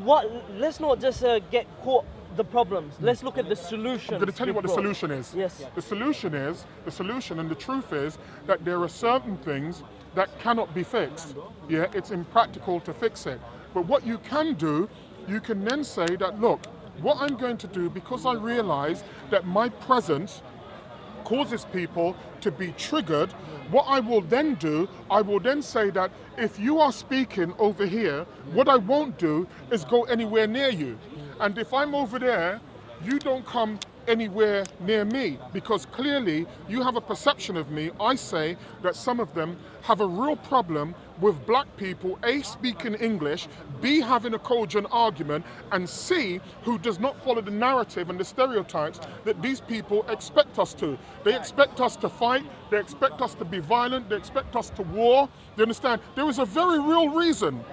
Speaker 2: let's not just get caught the problems. Let's look at the solution.
Speaker 1: I'm going to tell you what the solution is.
Speaker 2: Yes.
Speaker 1: The solution and the truth is that there are certain things that cannot be fixed. Yeah, it's impractical to fix it. But what you can do, you can then say that, look, what I'm going to do, because I realize that my presence causes people to be triggered, what I will then do, I will then say that if you are speaking over here, what I won't do is go anywhere near you. And if I'm over there, you don't come anywhere near me, because clearly you have a perception of me. I say that some of them have a real problem with black people, A, speaking English, B, having a cogent argument, and C, who does not follow the narrative and the stereotypes that these people expect us to. They expect us to fight, they expect us to be violent, they expect us to war. You understand? There is a very real reason,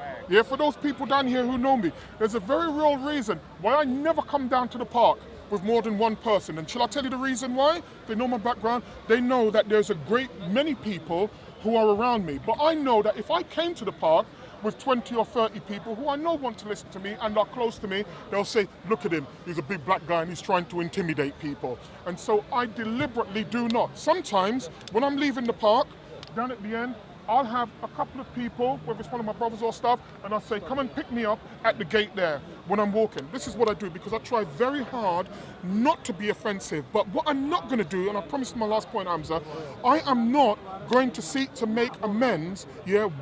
Speaker 1: for those people down here who know me, there's a very real reason why I never come down to the park with more than one person. And shall I tell you the reason why? They know my background. They know that there's a great many people who are around me. But I know that if I came to the park with 20 or 30 people who I know want to listen to me and are close to me, they'll say, look at him, he's a big black guy and he's trying to intimidate people. And so I deliberately do not. Sometimes when I'm leaving the park, down at the end, I'll have a couple of people, whether it's one of my brothers or stuff, and I'll say, come and pick me up at the gate there when I'm walking. This is what I do because I try very hard not to be offensive. But what I'm not going to do, and I promised my last point, Hamza, I am not going to seek to make amends,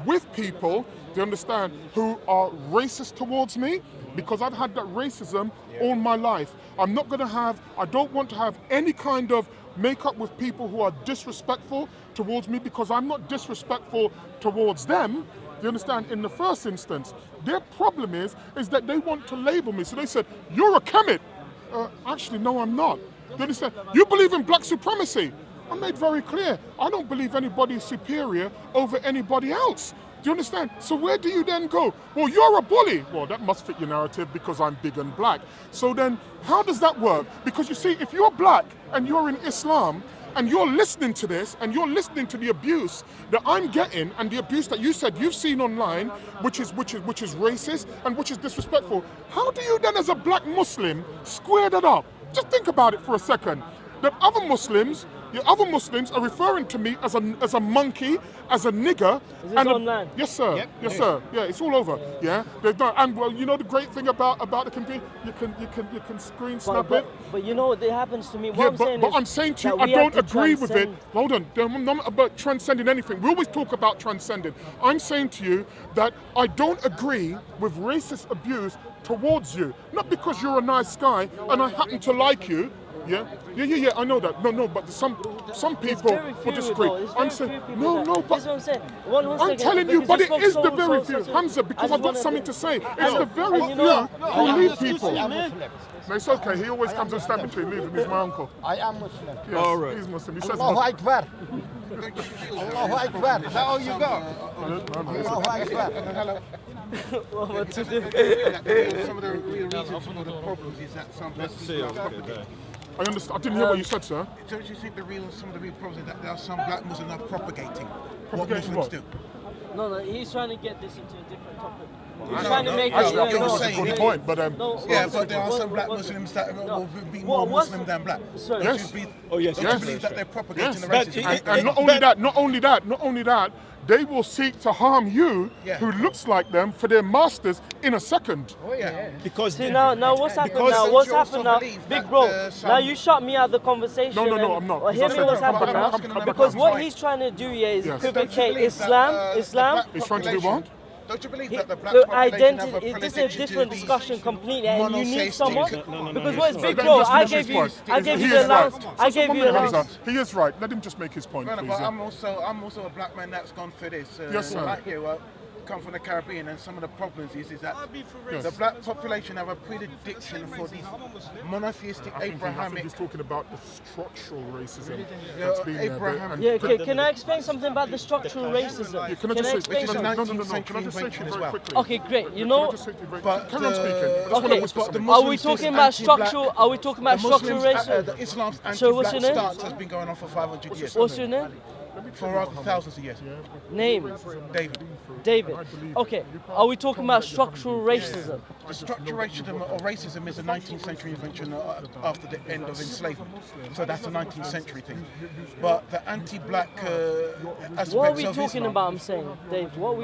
Speaker 1: with people, do you understand, who are racist towards me, because I've had that racism all my life. I don't want to have any kind of make up with people who are disrespectful towards me, because I'm not disrespectful towards them. Do you understand? In the first instance, their problem is that they want to label me. So they said, you're a Kemet. Actually, no, I'm not. Do you understand? You believe in black supremacy. I made very clear, I don't believe anybody is superior over anybody else. Do you understand? So where do you then go? Well, you're a bully. Well, that must fit your narrative because I'm big and black. So then how does that work? Because you see, if you're black and you're in Islam and you're listening to this and you're listening to the abuse that I'm getting and the abuse that you said you've seen online, which is racist and which is disrespectful, how do you then as a black Muslim square that up? Just think about it for a second. That other Muslims are referring to me as a monkey, as a nigger.
Speaker 2: Is this online?
Speaker 1: Yes, sir.
Speaker 3: Yep.
Speaker 1: Yes, sir. Yeah, it's all over. Yeah, they've done. And well, you know the great thing about the computer, you can screen snap it.
Speaker 2: But you know what happens to me?
Speaker 1: Yeah, but I'm saying to you, I don't agree with it. Hold on, I'm not about transcending anything. We always talk about transcending. I'm saying to you that I don't agree with racist abuse towards you. Not because you're a nice guy and I happen to like you. Yeah, I know that. No, but some people will disagree. I'm saying, no, but
Speaker 2: this is what I'm saying.
Speaker 1: I'm telling you, but it is the very few, Hamza, because I've got something to say. It's the very few who lead people. No, it's okay. He always comes and stabs between. Leave him. He's my uncle.
Speaker 5: I am Muslim.
Speaker 1: Yes,
Speaker 3: All right.
Speaker 1: He's Muslim. He says
Speaker 5: Allahu
Speaker 1: Muslim.
Speaker 5: Akbar. Allahu Akbar.
Speaker 3: Is that all you got?
Speaker 5: Allahu Akbar.
Speaker 2: What to do?
Speaker 6: Some of the real reasons for the problems is that some black people are propagating.
Speaker 1: I understand. I didn't hear what you said, sir.
Speaker 6: Don't you think some of the real problems is that there are some black Muslims are propagating what
Speaker 1: Propagating
Speaker 6: Muslims
Speaker 1: what?
Speaker 6: do?
Speaker 2: No, he's trying to get this into a different topic. He's
Speaker 6: No,
Speaker 2: trying to
Speaker 6: no,
Speaker 2: make
Speaker 6: I-
Speaker 2: it.
Speaker 6: I-
Speaker 2: no,
Speaker 6: I'm
Speaker 1: That's a
Speaker 6: saying-
Speaker 1: good point, but
Speaker 6: Yeah, but there are some black Muslims that will be more Muslim than black.
Speaker 2: Sorry.
Speaker 6: Don't
Speaker 1: Yes.
Speaker 6: you be-
Speaker 3: Oh, yes,
Speaker 6: Don't
Speaker 3: yes.
Speaker 6: you believe that they're propagating
Speaker 1: Yes.
Speaker 6: the
Speaker 3: But
Speaker 6: racism?
Speaker 1: and not only that, they will seek to harm you,
Speaker 6: Yeah.
Speaker 1: who looks like them, for their masters in a second.
Speaker 6: Oh yeah.
Speaker 3: Because
Speaker 2: See now what's happened
Speaker 3: Because
Speaker 2: now?
Speaker 6: don't
Speaker 2: What's
Speaker 6: you also
Speaker 2: happened now,
Speaker 6: believe
Speaker 2: big
Speaker 6: that,
Speaker 2: bro?
Speaker 6: some-
Speaker 2: Now you shut me out of the conversation.
Speaker 1: No,
Speaker 2: and-
Speaker 1: I'm not.
Speaker 2: Well, hear
Speaker 1: Because
Speaker 2: me
Speaker 1: I
Speaker 2: what's
Speaker 1: said, come
Speaker 2: happening
Speaker 1: back,
Speaker 2: now.
Speaker 1: come back,
Speaker 2: Because
Speaker 1: come
Speaker 2: what
Speaker 1: back.
Speaker 2: he's trying to do here is
Speaker 1: Yes.
Speaker 6: Don't you
Speaker 2: equivocate
Speaker 6: believe that,
Speaker 2: Islam.
Speaker 6: the black
Speaker 1: He's trying to do
Speaker 6: population-
Speaker 1: what?
Speaker 6: Don't you believe that the black
Speaker 2: Look,
Speaker 6: population have a
Speaker 2: identity. This is a
Speaker 6: predilection
Speaker 2: different
Speaker 6: to be
Speaker 2: discussion completely, and you need
Speaker 6: monotheistic?
Speaker 2: someone.
Speaker 3: No,
Speaker 2: Because what is
Speaker 3: no,
Speaker 2: big
Speaker 1: Let him
Speaker 2: bro?
Speaker 1: just
Speaker 2: I
Speaker 1: finish
Speaker 2: gave
Speaker 1: his
Speaker 2: you.
Speaker 1: point.
Speaker 2: I gave
Speaker 1: He
Speaker 2: you
Speaker 1: is
Speaker 2: the allowance.
Speaker 1: right.
Speaker 2: I gave you the
Speaker 1: Hamza,
Speaker 2: allowance.
Speaker 1: he is right. Let him just make his point,
Speaker 6: No,
Speaker 1: please.
Speaker 6: but
Speaker 1: yeah.
Speaker 6: I'm also a black man that's gone through this.
Speaker 1: Yes, sir.
Speaker 6: Like you, come from the Caribbean, and some of the problems is that
Speaker 1: Yes.
Speaker 6: the black population have a predilection for these monotheistic
Speaker 1: I think
Speaker 6: Abrahamic.
Speaker 1: he's talking about the structural racism
Speaker 6: Yeah,
Speaker 1: that's been
Speaker 6: Abraham-
Speaker 1: there.
Speaker 2: Yeah, can I explain something about the structural racism?
Speaker 1: Can I
Speaker 2: Can I
Speaker 1: just say,
Speaker 2: explain
Speaker 6: Which is
Speaker 1: no,
Speaker 2: something?
Speaker 1: no,
Speaker 6: 19th
Speaker 1: can I just say to
Speaker 6: century
Speaker 1: you
Speaker 6: as
Speaker 1: very
Speaker 6: well.
Speaker 1: quickly?
Speaker 2: Okay, great. You
Speaker 1: Can I
Speaker 2: know,
Speaker 1: just say to you very
Speaker 6: But
Speaker 1: carry on speaking. I just
Speaker 2: okay.
Speaker 1: want to whisper
Speaker 6: But the
Speaker 1: something.
Speaker 2: Are we
Speaker 6: Muslims
Speaker 2: talking
Speaker 6: is
Speaker 2: about
Speaker 6: anti-black.
Speaker 2: structural? Are we talking about
Speaker 6: The
Speaker 2: structural
Speaker 6: Muslims,
Speaker 2: racism?
Speaker 6: the Islam's
Speaker 2: So what's
Speaker 6: anti-black
Speaker 2: your name?
Speaker 6: stance has been going on for 500 years.
Speaker 2: What's your name?
Speaker 6: For thousands of years.
Speaker 2: Name.
Speaker 6: David.
Speaker 2: David. Okay. Are we talking about structural racism?
Speaker 6: The structural racism or racism is a 19th century invention after the end of enslavement. So that's a 19th century thing. But the anti-black aspects
Speaker 2: What are we
Speaker 6: of
Speaker 2: talking
Speaker 6: Islam,
Speaker 2: about? I'm saying, Dave. What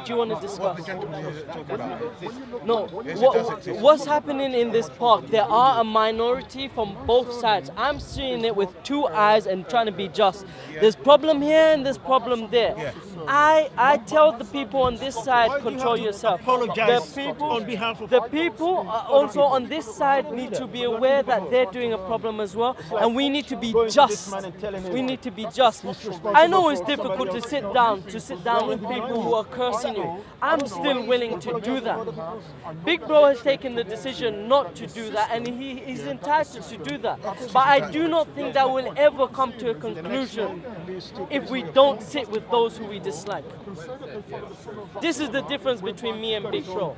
Speaker 2: do you want to
Speaker 6: what
Speaker 2: discuss?
Speaker 6: the gentleman is talking about.
Speaker 2: No.
Speaker 6: Yes, it does exist.
Speaker 2: What's happening in this park? There are a minority from both sides. I'm seeing it with two eyes and trying to be just. There's problem here and there's problem there.
Speaker 6: Yeah.
Speaker 2: I tell the people on this side, control yourself.
Speaker 3: apologize
Speaker 2: The people,
Speaker 3: on behalf of
Speaker 2: the people also on this side need to be aware that they're doing a problem as well, and we need to be just. We need to be just. I know it's difficult to sit down with people who are cursing you. I'm still willing to do that. Big Bro has taken the decision not to do that, and he is entitled to do that. But I do not think that will ever come to a conclusion if we don't sit with those who we dislike. This is the difference between me and Big Bro.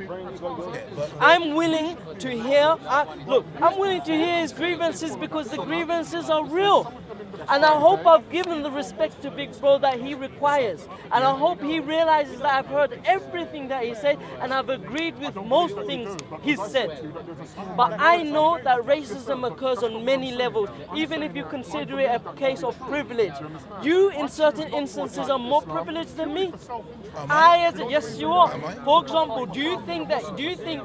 Speaker 2: I'm willing to hear, I'm willing to hear his grievances because the grievances are real. And I hope I've given the respect to Big Bro that he requires. And I hope he realizes that I've heard everything that he said and I've agreed with most things he said. But I know that racism occurs on many levels, even if you consider it a case of privilege. You, in certain instances, are more privileged than me. Yes, you are. For example, do you think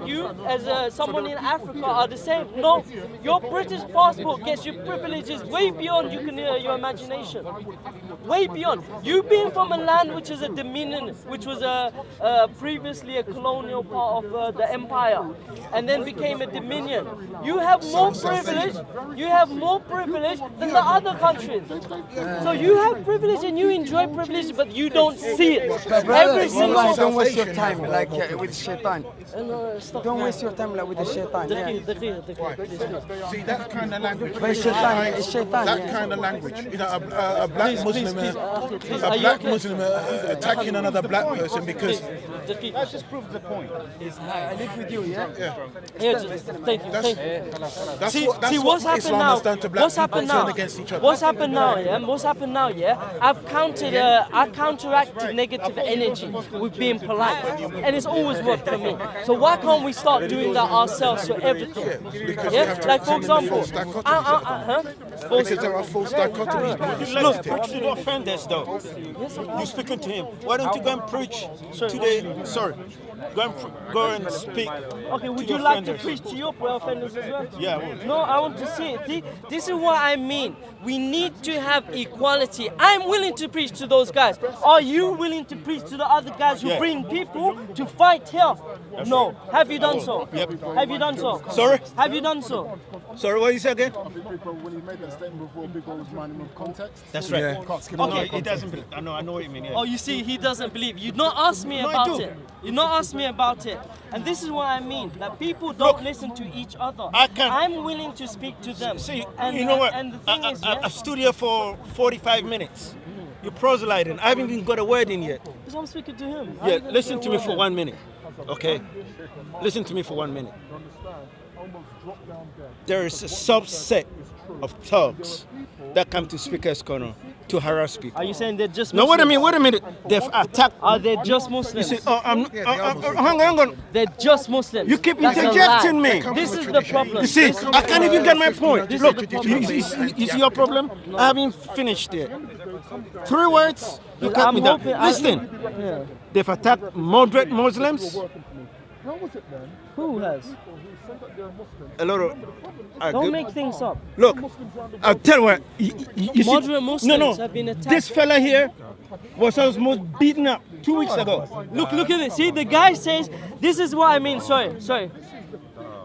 Speaker 2: you, as someone in Africa, are the same? No. Your British passport gets you privileges way beyond your imagination. Way beyond. You being from a land which is a dominion, which was previously a colonial part of the empire, and then became a dominion. You have more privilege. You have more privilege than the other countries. So you have privilege and you enjoy privilege, but you don't see it. Every single
Speaker 7: Wallahi, don't waste your time like with shaitan.
Speaker 2: stop.
Speaker 7: Don't waste your time like with the shaitan. Yeah.
Speaker 6: See, that kind of language.
Speaker 7: But it's shaitan, it's shaitan,
Speaker 6: That
Speaker 7: yeah.
Speaker 6: kind of language. You know, a black Muslim,
Speaker 2: Are
Speaker 6: a
Speaker 2: you
Speaker 6: black
Speaker 2: okay?
Speaker 6: Muslim attacking another black person because
Speaker 3: That just proves the point.
Speaker 7: I live with you, yeah?
Speaker 2: Thank you.
Speaker 6: that's
Speaker 2: See,
Speaker 6: what
Speaker 2: what's happened
Speaker 6: Islam
Speaker 2: now?
Speaker 6: has done to black
Speaker 2: What's
Speaker 6: people,
Speaker 2: happened
Speaker 6: turn
Speaker 2: now?
Speaker 6: against each other.
Speaker 2: What's happened now? Yeah. What's happened now? Yeah. I counteracted negative energy with being polite, and it's always worked for me. So why can't we start doing that ourselves for everything?
Speaker 6: Because you
Speaker 2: Yeah.
Speaker 6: have to
Speaker 2: Like for
Speaker 6: accept
Speaker 2: example,
Speaker 6: false dichotomies. Because there are false dichotomies.
Speaker 3: You like to preach to the offenders, though. You speaking to him. Why don't you go and preach to the... Sorry. Go and speak
Speaker 2: okay, would
Speaker 3: to
Speaker 2: you
Speaker 3: the
Speaker 2: like to
Speaker 3: offenders.
Speaker 2: preach to your offenders as well?
Speaker 3: Yeah, I would.
Speaker 2: No, I want to see it. See, this is what I mean. We need to have equality. I'm willing to preach to those guys. Are you willing to preach to the other guys who
Speaker 3: Yeah.
Speaker 2: bring people to fight here? No. Have you done so?
Speaker 3: Yep.
Speaker 2: Have you done so?
Speaker 3: Sorry?
Speaker 2: Have you done so?
Speaker 3: Sorry, what you say again?
Speaker 5: When he made that statement before, Big O was minding with context.
Speaker 3: That's right.
Speaker 5: Yeah. Can't skip
Speaker 3: Okay,
Speaker 5: over
Speaker 3: he
Speaker 5: context.
Speaker 3: doesn't believe. I know what you mean, yeah.
Speaker 2: Oh, you see, he doesn't believe. You not ask me
Speaker 3: No, I
Speaker 2: about
Speaker 3: do.
Speaker 2: it. You not ask me about it. And this is what I mean. That people don't listen to each other.
Speaker 3: I can't-
Speaker 2: I'm willing to speak to them.
Speaker 3: See,
Speaker 2: and,
Speaker 3: you know what?
Speaker 2: And the thing is,
Speaker 3: I stood here for 45 minutes. You're proselyting. I haven't even got a word in yet.
Speaker 2: because I'm speaking to him.
Speaker 3: Yeah, listen to me for 1 minute. Okay? Listen to me for 1 minute. There is a subset of thugs that come to Speaker's Corner to harass people.
Speaker 2: Are you saying they're just
Speaker 3: No,
Speaker 2: Muslims?
Speaker 3: wait a minute. They've attacked.
Speaker 2: Are they just
Speaker 3: You
Speaker 2: Muslims?
Speaker 3: see, hang on.
Speaker 2: They're just Muslims.
Speaker 3: You keep
Speaker 2: That's a
Speaker 3: interjecting
Speaker 2: lie.
Speaker 3: me.
Speaker 2: This is the problem.
Speaker 3: You see, I can't even get my point.
Speaker 2: This is
Speaker 3: Look,
Speaker 2: the problem.
Speaker 3: you see your problem? I haven't finished it. 3 words, you cut me down. Listen, they've attacked moderate Muslims.
Speaker 2: Who has?
Speaker 3: A lot of.
Speaker 2: Don't make things up.
Speaker 3: Look, I'll tell you what. You see,
Speaker 2: Moderate Muslims
Speaker 3: no,
Speaker 2: have been attacked.
Speaker 3: This fella here was almost beaten up 2 weeks ago.
Speaker 2: Look at it. See, the guy says, this is what I mean. Sorry.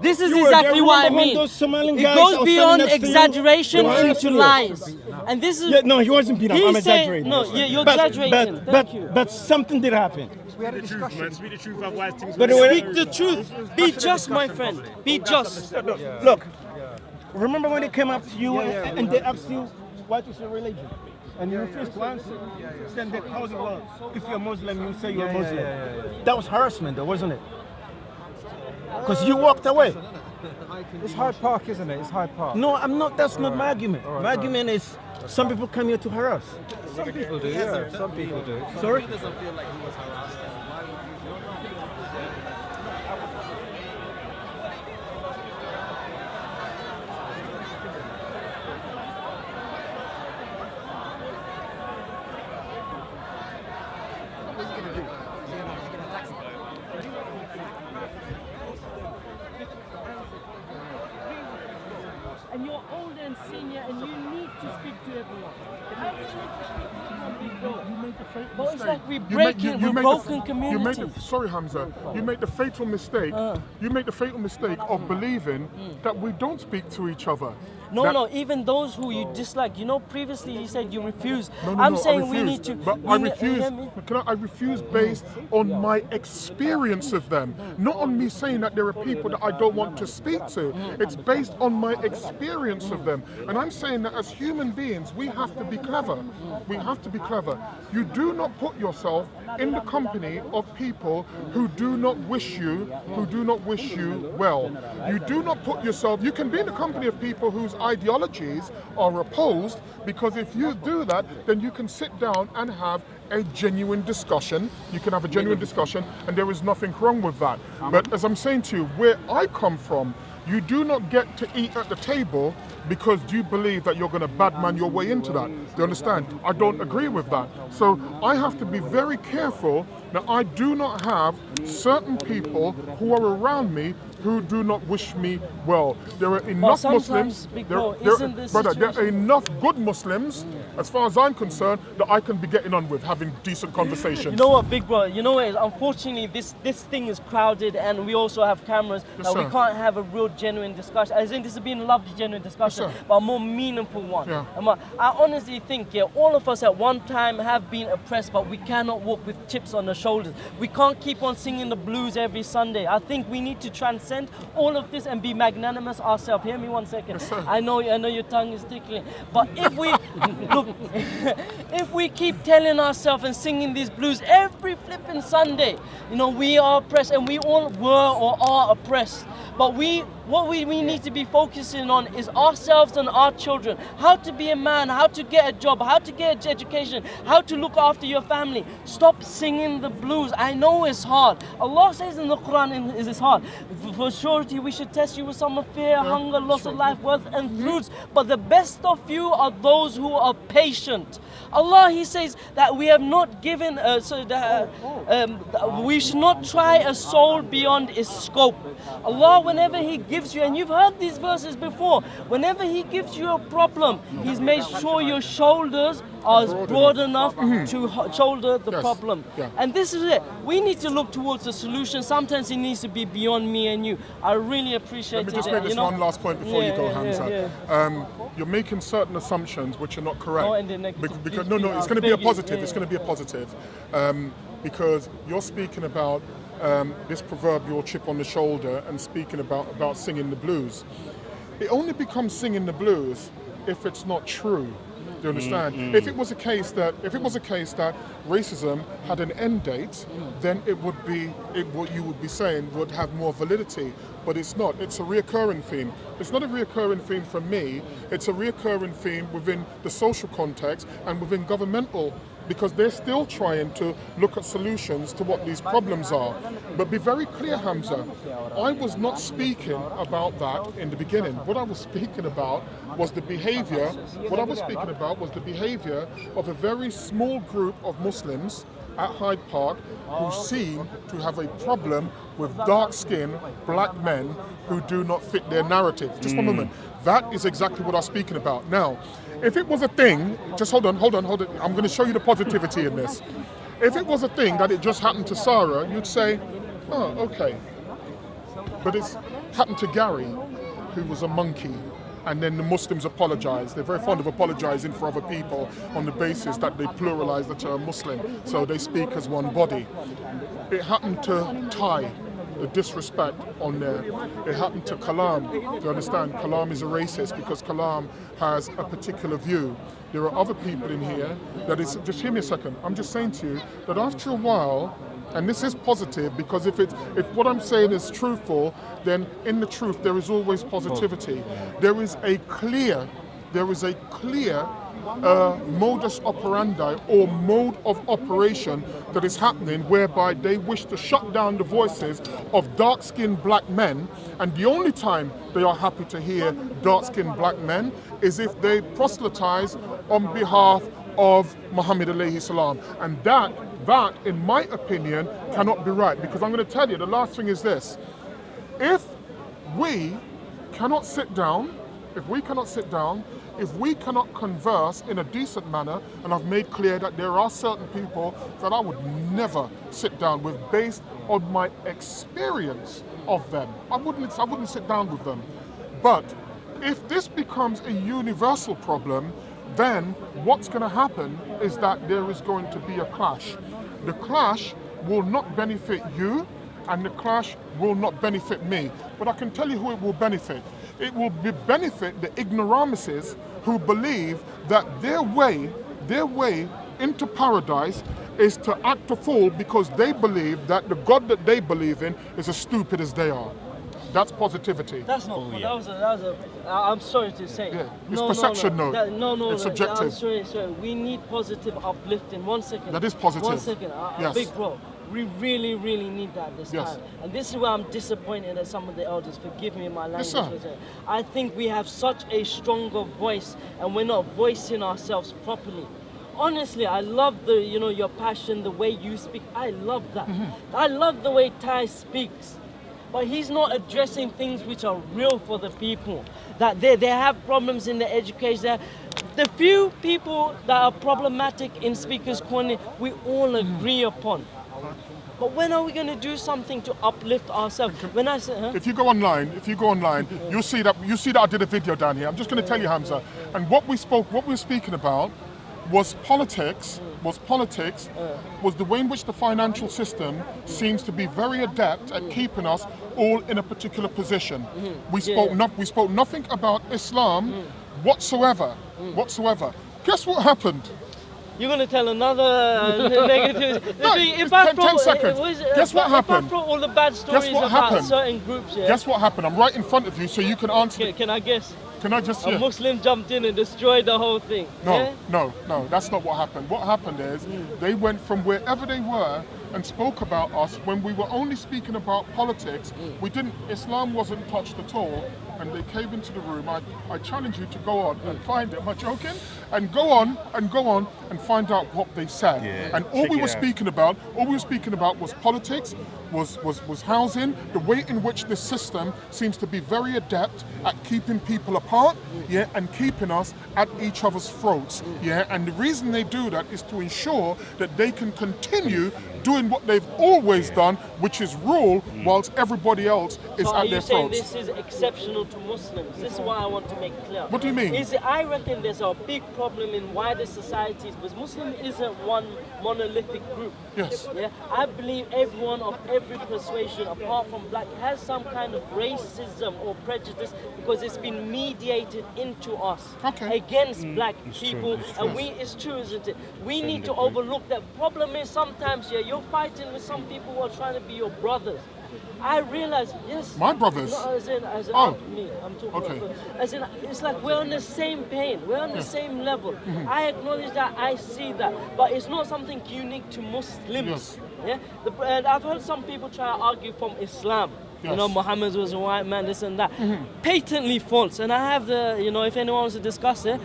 Speaker 2: This is
Speaker 3: You were
Speaker 2: exactly
Speaker 3: there,
Speaker 2: what I
Speaker 3: remember when
Speaker 2: mean.
Speaker 3: those Somalian
Speaker 2: It
Speaker 3: guys
Speaker 2: goes
Speaker 3: that was
Speaker 2: beyond
Speaker 3: standing next to you?
Speaker 2: exaggeration
Speaker 3: They were
Speaker 2: into
Speaker 3: listening.
Speaker 2: lies. And this is...
Speaker 3: Yeah, no, he wasn't beaten up. I'm
Speaker 2: He's saying-
Speaker 3: exaggerating.
Speaker 2: no, you're exaggerating. Thank you.
Speaker 3: But something did happen.
Speaker 4: Speak the truth, otherwise things
Speaker 3: But
Speaker 2: Speak the truth. Be just, my friend. Be just.
Speaker 3: Look, remember when they came up to you and they asked you what is your religion? And you refused to answer. Then they called you, well, if you're Muslim, you say you're Muslim. That was harassment, though, wasn't it? Because you walked away.
Speaker 8: It's Hyde Park, isn't it? It's Hyde Park.
Speaker 3: No, I'm not. That's not my argument. My argument is some people come here to harass.
Speaker 8: Some people do, yeah. Some people do.
Speaker 3: Sorry?
Speaker 2: And you're older and senior and you need to speak to everyone. I need to speak to everyone, big bro.
Speaker 1: You made the fatal
Speaker 2: But it's
Speaker 1: mistake.
Speaker 2: like we're
Speaker 1: You
Speaker 2: breaking,
Speaker 1: you
Speaker 2: we're
Speaker 1: made
Speaker 2: broken
Speaker 1: the,
Speaker 2: communities.
Speaker 1: You made the, sorry, Hamza. You made the fatal mistake. You made the fatal mistake of believing that we don't speak to each other.
Speaker 2: No,
Speaker 1: That-
Speaker 2: no, even those who you dislike. You know, previously you said you refuse.
Speaker 1: No,
Speaker 2: I'm
Speaker 1: I
Speaker 2: saying we
Speaker 1: refuse.
Speaker 2: need to.
Speaker 1: But
Speaker 2: we
Speaker 1: I
Speaker 2: ne-
Speaker 1: refuse.
Speaker 2: hear me?
Speaker 1: I refuse based on my experience of them, not on me saying that there are people that I don't want to speak to. It's based on my experience of them, and I'm saying that as human beings, we have to be clever. We have to be clever. You do not put yourself in the company of people who do not wish you well. You do not put yourself. You can be in the company of people whose ideologies are opposed, because if you do that, then you can sit down and have a genuine discussion. You can have a genuine discussion, and there is nothing wrong with that. But as I'm saying to you, where I come from, you do not get to eat at the table because you believe that you're going to badman your way into that. Do you understand? I don't agree with that. So I have to be very careful that I do not have certain people who are around me who do not wish me well. There are enough
Speaker 2: sometimes,
Speaker 1: Muslims,
Speaker 2: big bro, isn't this
Speaker 1: brother, there are
Speaker 2: situation-
Speaker 1: enough good Muslims, as far as I'm concerned, that I can be getting on with, having decent conversations.
Speaker 2: You know what, big bro? You know what? Unfortunately, this thing is crowded, and we also have cameras.
Speaker 1: Yes,
Speaker 2: We
Speaker 1: sir.
Speaker 2: can't have a real genuine discussion. I think this has been a lovely, genuine discussion,
Speaker 1: Yes, sir.
Speaker 2: but a more meaningful one.
Speaker 1: Yeah.
Speaker 2: I honestly think, all of us at one time have been oppressed, but we cannot walk with chips on the shoulders. We can't keep on singing the blues every Sunday. I think we need to transcend all of this and be magnanimous ourselves. Hear me one second.
Speaker 1: Yes, sir.
Speaker 2: I know your tongue is tickling, but if we look, if we keep telling ourselves and singing these blues every flipping Sunday, we are oppressed, and we all were or are oppressed. But what we need to be focusing on is ourselves and our children. How to be a man, how to get a job, how to get education, how to look after your family. Stop singing the blues. I know it's hard. Allah says in the Quran it's hard. For surety we should test you with some of fear, hunger, loss of life, wealth and fruits. But the best of you are those who are patient. Allah, He says that we have not given, we should not try a soul beyond its scope. Allah, whenever He gives you, and you've heard these verses before, whenever He gives you a problem, He's made sure your shoulders are broad enough to shoulder the problem.
Speaker 1: Yeah.
Speaker 2: And this is it. We need to look towards the solution. Sometimes it needs to be beyond me and you. I really appreciate
Speaker 1: Let
Speaker 2: it.
Speaker 1: me just make this one last point before you go, Hamza.
Speaker 2: Yeah.
Speaker 1: You're making certain assumptions which are not correct.
Speaker 2: Oh, and the negative.
Speaker 1: Because no, it's going to be a
Speaker 2: Biggie.
Speaker 1: positive.
Speaker 2: Yeah,
Speaker 1: It's going to be a positive, because you're speaking about this proverbial chip on the shoulder and speaking about singing the blues. It only becomes singing the blues if it's not true. Do you understand? If it was a case that racism had an end date, then what you would be saying would have more validity. But it's not. It's a reoccurring theme. It's not a reoccurring theme for me. It's a reoccurring theme within the social context and within governmental, because they're still trying to look at solutions to what these problems are. But be very clear, Hamza, I was not speaking about that in the beginning. What I was speaking about was the behavior, of a very small group of Muslims at Hyde Park who seem to have a problem with dark-skinned black men who do not fit their narrative. Just one moment. That is exactly what I'm speaking about. Now, if it was a thing, just hold on. I'm going to show you the positivity in this. If it was a thing that it just happened to Sarah, you'd say, oh, okay. But it's happened to Gary, who was a monkey, and then the Muslims apologize. They're very fond of apologizing for other people on the basis that they pluralize the term Muslim, so they speak as one body. It happened to Ty, the disrespect on there. It happened to Kalam. Do you understand? Kalam is a racist because Kalam has a particular view. There are other people in here that is, just hear me a second, I'm just saying to you that after a while, and this is positive, because if what I'm saying is truthful, then in the truth there is always positivity. There is a clear modus operandi or mode of operation that is happening whereby they wish to shut down the voices of dark-skinned black men, and the only time they are happy to hear dark-skinned black men is if they proselytize on behalf of Muhammad alayhi salam. And that, in my opinion, cannot be right, because I'm going to tell you, the last thing is this. If we cannot sit down, if we cannot converse in a decent manner, and I've made clear that there are certain people that I would never sit down with based on my experience of them. I wouldn't sit down with them. But if this becomes a universal problem, then what's going to happen is that there is going to be a clash. The clash will not benefit you, and the clash will not benefit me. But I can tell you who it will benefit. It will benefit the ignoramuses who believe that their way into paradise is to act a fool because they believe that the God that they believe in is as stupid as they are. That's positivity.
Speaker 2: That's not. That was a. I'm sorry to say.
Speaker 1: Yeah, it's perception,
Speaker 2: no.
Speaker 1: though.
Speaker 2: No.
Speaker 1: It's
Speaker 2: I'm
Speaker 1: subjective.
Speaker 2: sorry. We need positive uplifting. 1 second.
Speaker 1: That is positive.
Speaker 2: 1 second.
Speaker 1: Yes.
Speaker 2: Big bro. We really, really need that this
Speaker 1: Yes.
Speaker 2: time. And this is where I'm disappointed at some of the elders. Forgive me my language.
Speaker 1: sir.
Speaker 2: I think we have such a stronger voice and we're not voicing ourselves properly. Honestly, I love your passion, the way you speak. I love that. I love the way Ty speaks. But he's not addressing things which are real for the people. That they have problems in the education. The few people that are problematic in Speaker's Corner, we all agree upon. But when are we going to do something to uplift ourselves? When I say,
Speaker 1: If you go online, you'll see that I did a video down here. I'm just going to tell you, Hamza. And what we were speaking about was politics. Was the way in which the financial system seems to be very adept at keeping us all in a particular position. We spoke nothing about Islam whatsoever. Guess what happened?
Speaker 2: You're going to tell another negative.
Speaker 1: No,
Speaker 2: if
Speaker 1: 10 seconds. Guess what happened?
Speaker 2: If I throw all the bad stories about
Speaker 1: happened?
Speaker 2: certain groups, yeah.
Speaker 1: Guess what happened? I'm right in front of you, so you can answer.
Speaker 2: Can I guess?
Speaker 1: Can I just?
Speaker 2: A Muslim jumped in and destroyed the whole thing.
Speaker 1: No, that's not what happened. What happened is they went from wherever they were and spoke about us when we were only speaking about politics. Islam wasn't touched at all, and they came into the room. I challenge you to go on and find it. Am I joking? And go on and find out what they said.
Speaker 9: Yeah,
Speaker 1: and all we were speaking about was politics, was housing, the way in which the system seems to be very adept at keeping people apart, and keeping us at each other's throats, and the reason they do that is to ensure that they can continue doing what they've always done, which is rule, whilst everybody else is
Speaker 2: So
Speaker 1: at
Speaker 2: are
Speaker 1: their
Speaker 2: you saying
Speaker 1: throats.
Speaker 2: this is exceptional to Muslims? This is what I want to make clear.
Speaker 1: What do you mean?
Speaker 2: I reckon there's a big problem in wider societies because Muslim isn't one monolithic group.
Speaker 1: Yes.
Speaker 2: Yeah, I believe everyone of every persuasion, apart from black, has some kind of racism or prejudice because it's been mediated into us against black people. It's true, isn't it? We need to overlook that. Problem is sometimes, you're fighting with some people who are trying to be your brothers. I realize, yes.
Speaker 1: My brothers?
Speaker 2: No, as in me. I'm talking about. As in, it's like we're on the same pain. We're on the same level. I acknowledge that. I see that. But it's not something unique to Muslims. Yeah. And I've heard some people try to argue from Islam.
Speaker 1: Yes.
Speaker 2: Muhammad was a white man, this and that. Patently false. And I have if anyone wants to discuss it.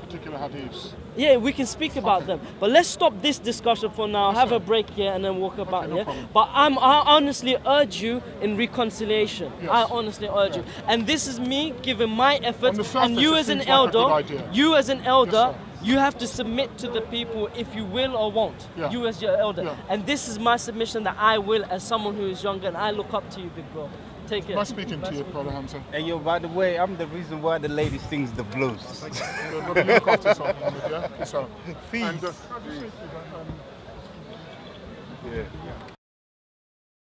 Speaker 1: Particular hadiths.
Speaker 2: Yeah, we can speak about them. But let's stop this discussion for now, have a break here and then walk about,
Speaker 1: no problem.
Speaker 2: But I honestly urge you in reconciliation.
Speaker 1: Yes.
Speaker 2: I honestly urge you. And this is me giving my efforts.
Speaker 1: On the surface,
Speaker 2: And you
Speaker 1: it
Speaker 2: as an
Speaker 1: seems like a good
Speaker 2: elder,
Speaker 1: idea.
Speaker 2: you
Speaker 1: sir.
Speaker 2: you have to submit to the people if you will or won't.
Speaker 1: Yeah.
Speaker 2: You as your elder.
Speaker 1: Yeah.
Speaker 2: And this is my submission that I will as someone who is younger and I look up to you, big bro. Take care.
Speaker 1: Nice speaking to you, Brother Hamza.
Speaker 8: Hey, yo, by the way, I'm the reason why the lady sings the blues.
Speaker 1: Look after yourself, Mohammed, yeah? So,
Speaker 8: Peace.
Speaker 1: and,
Speaker 8: Yeah.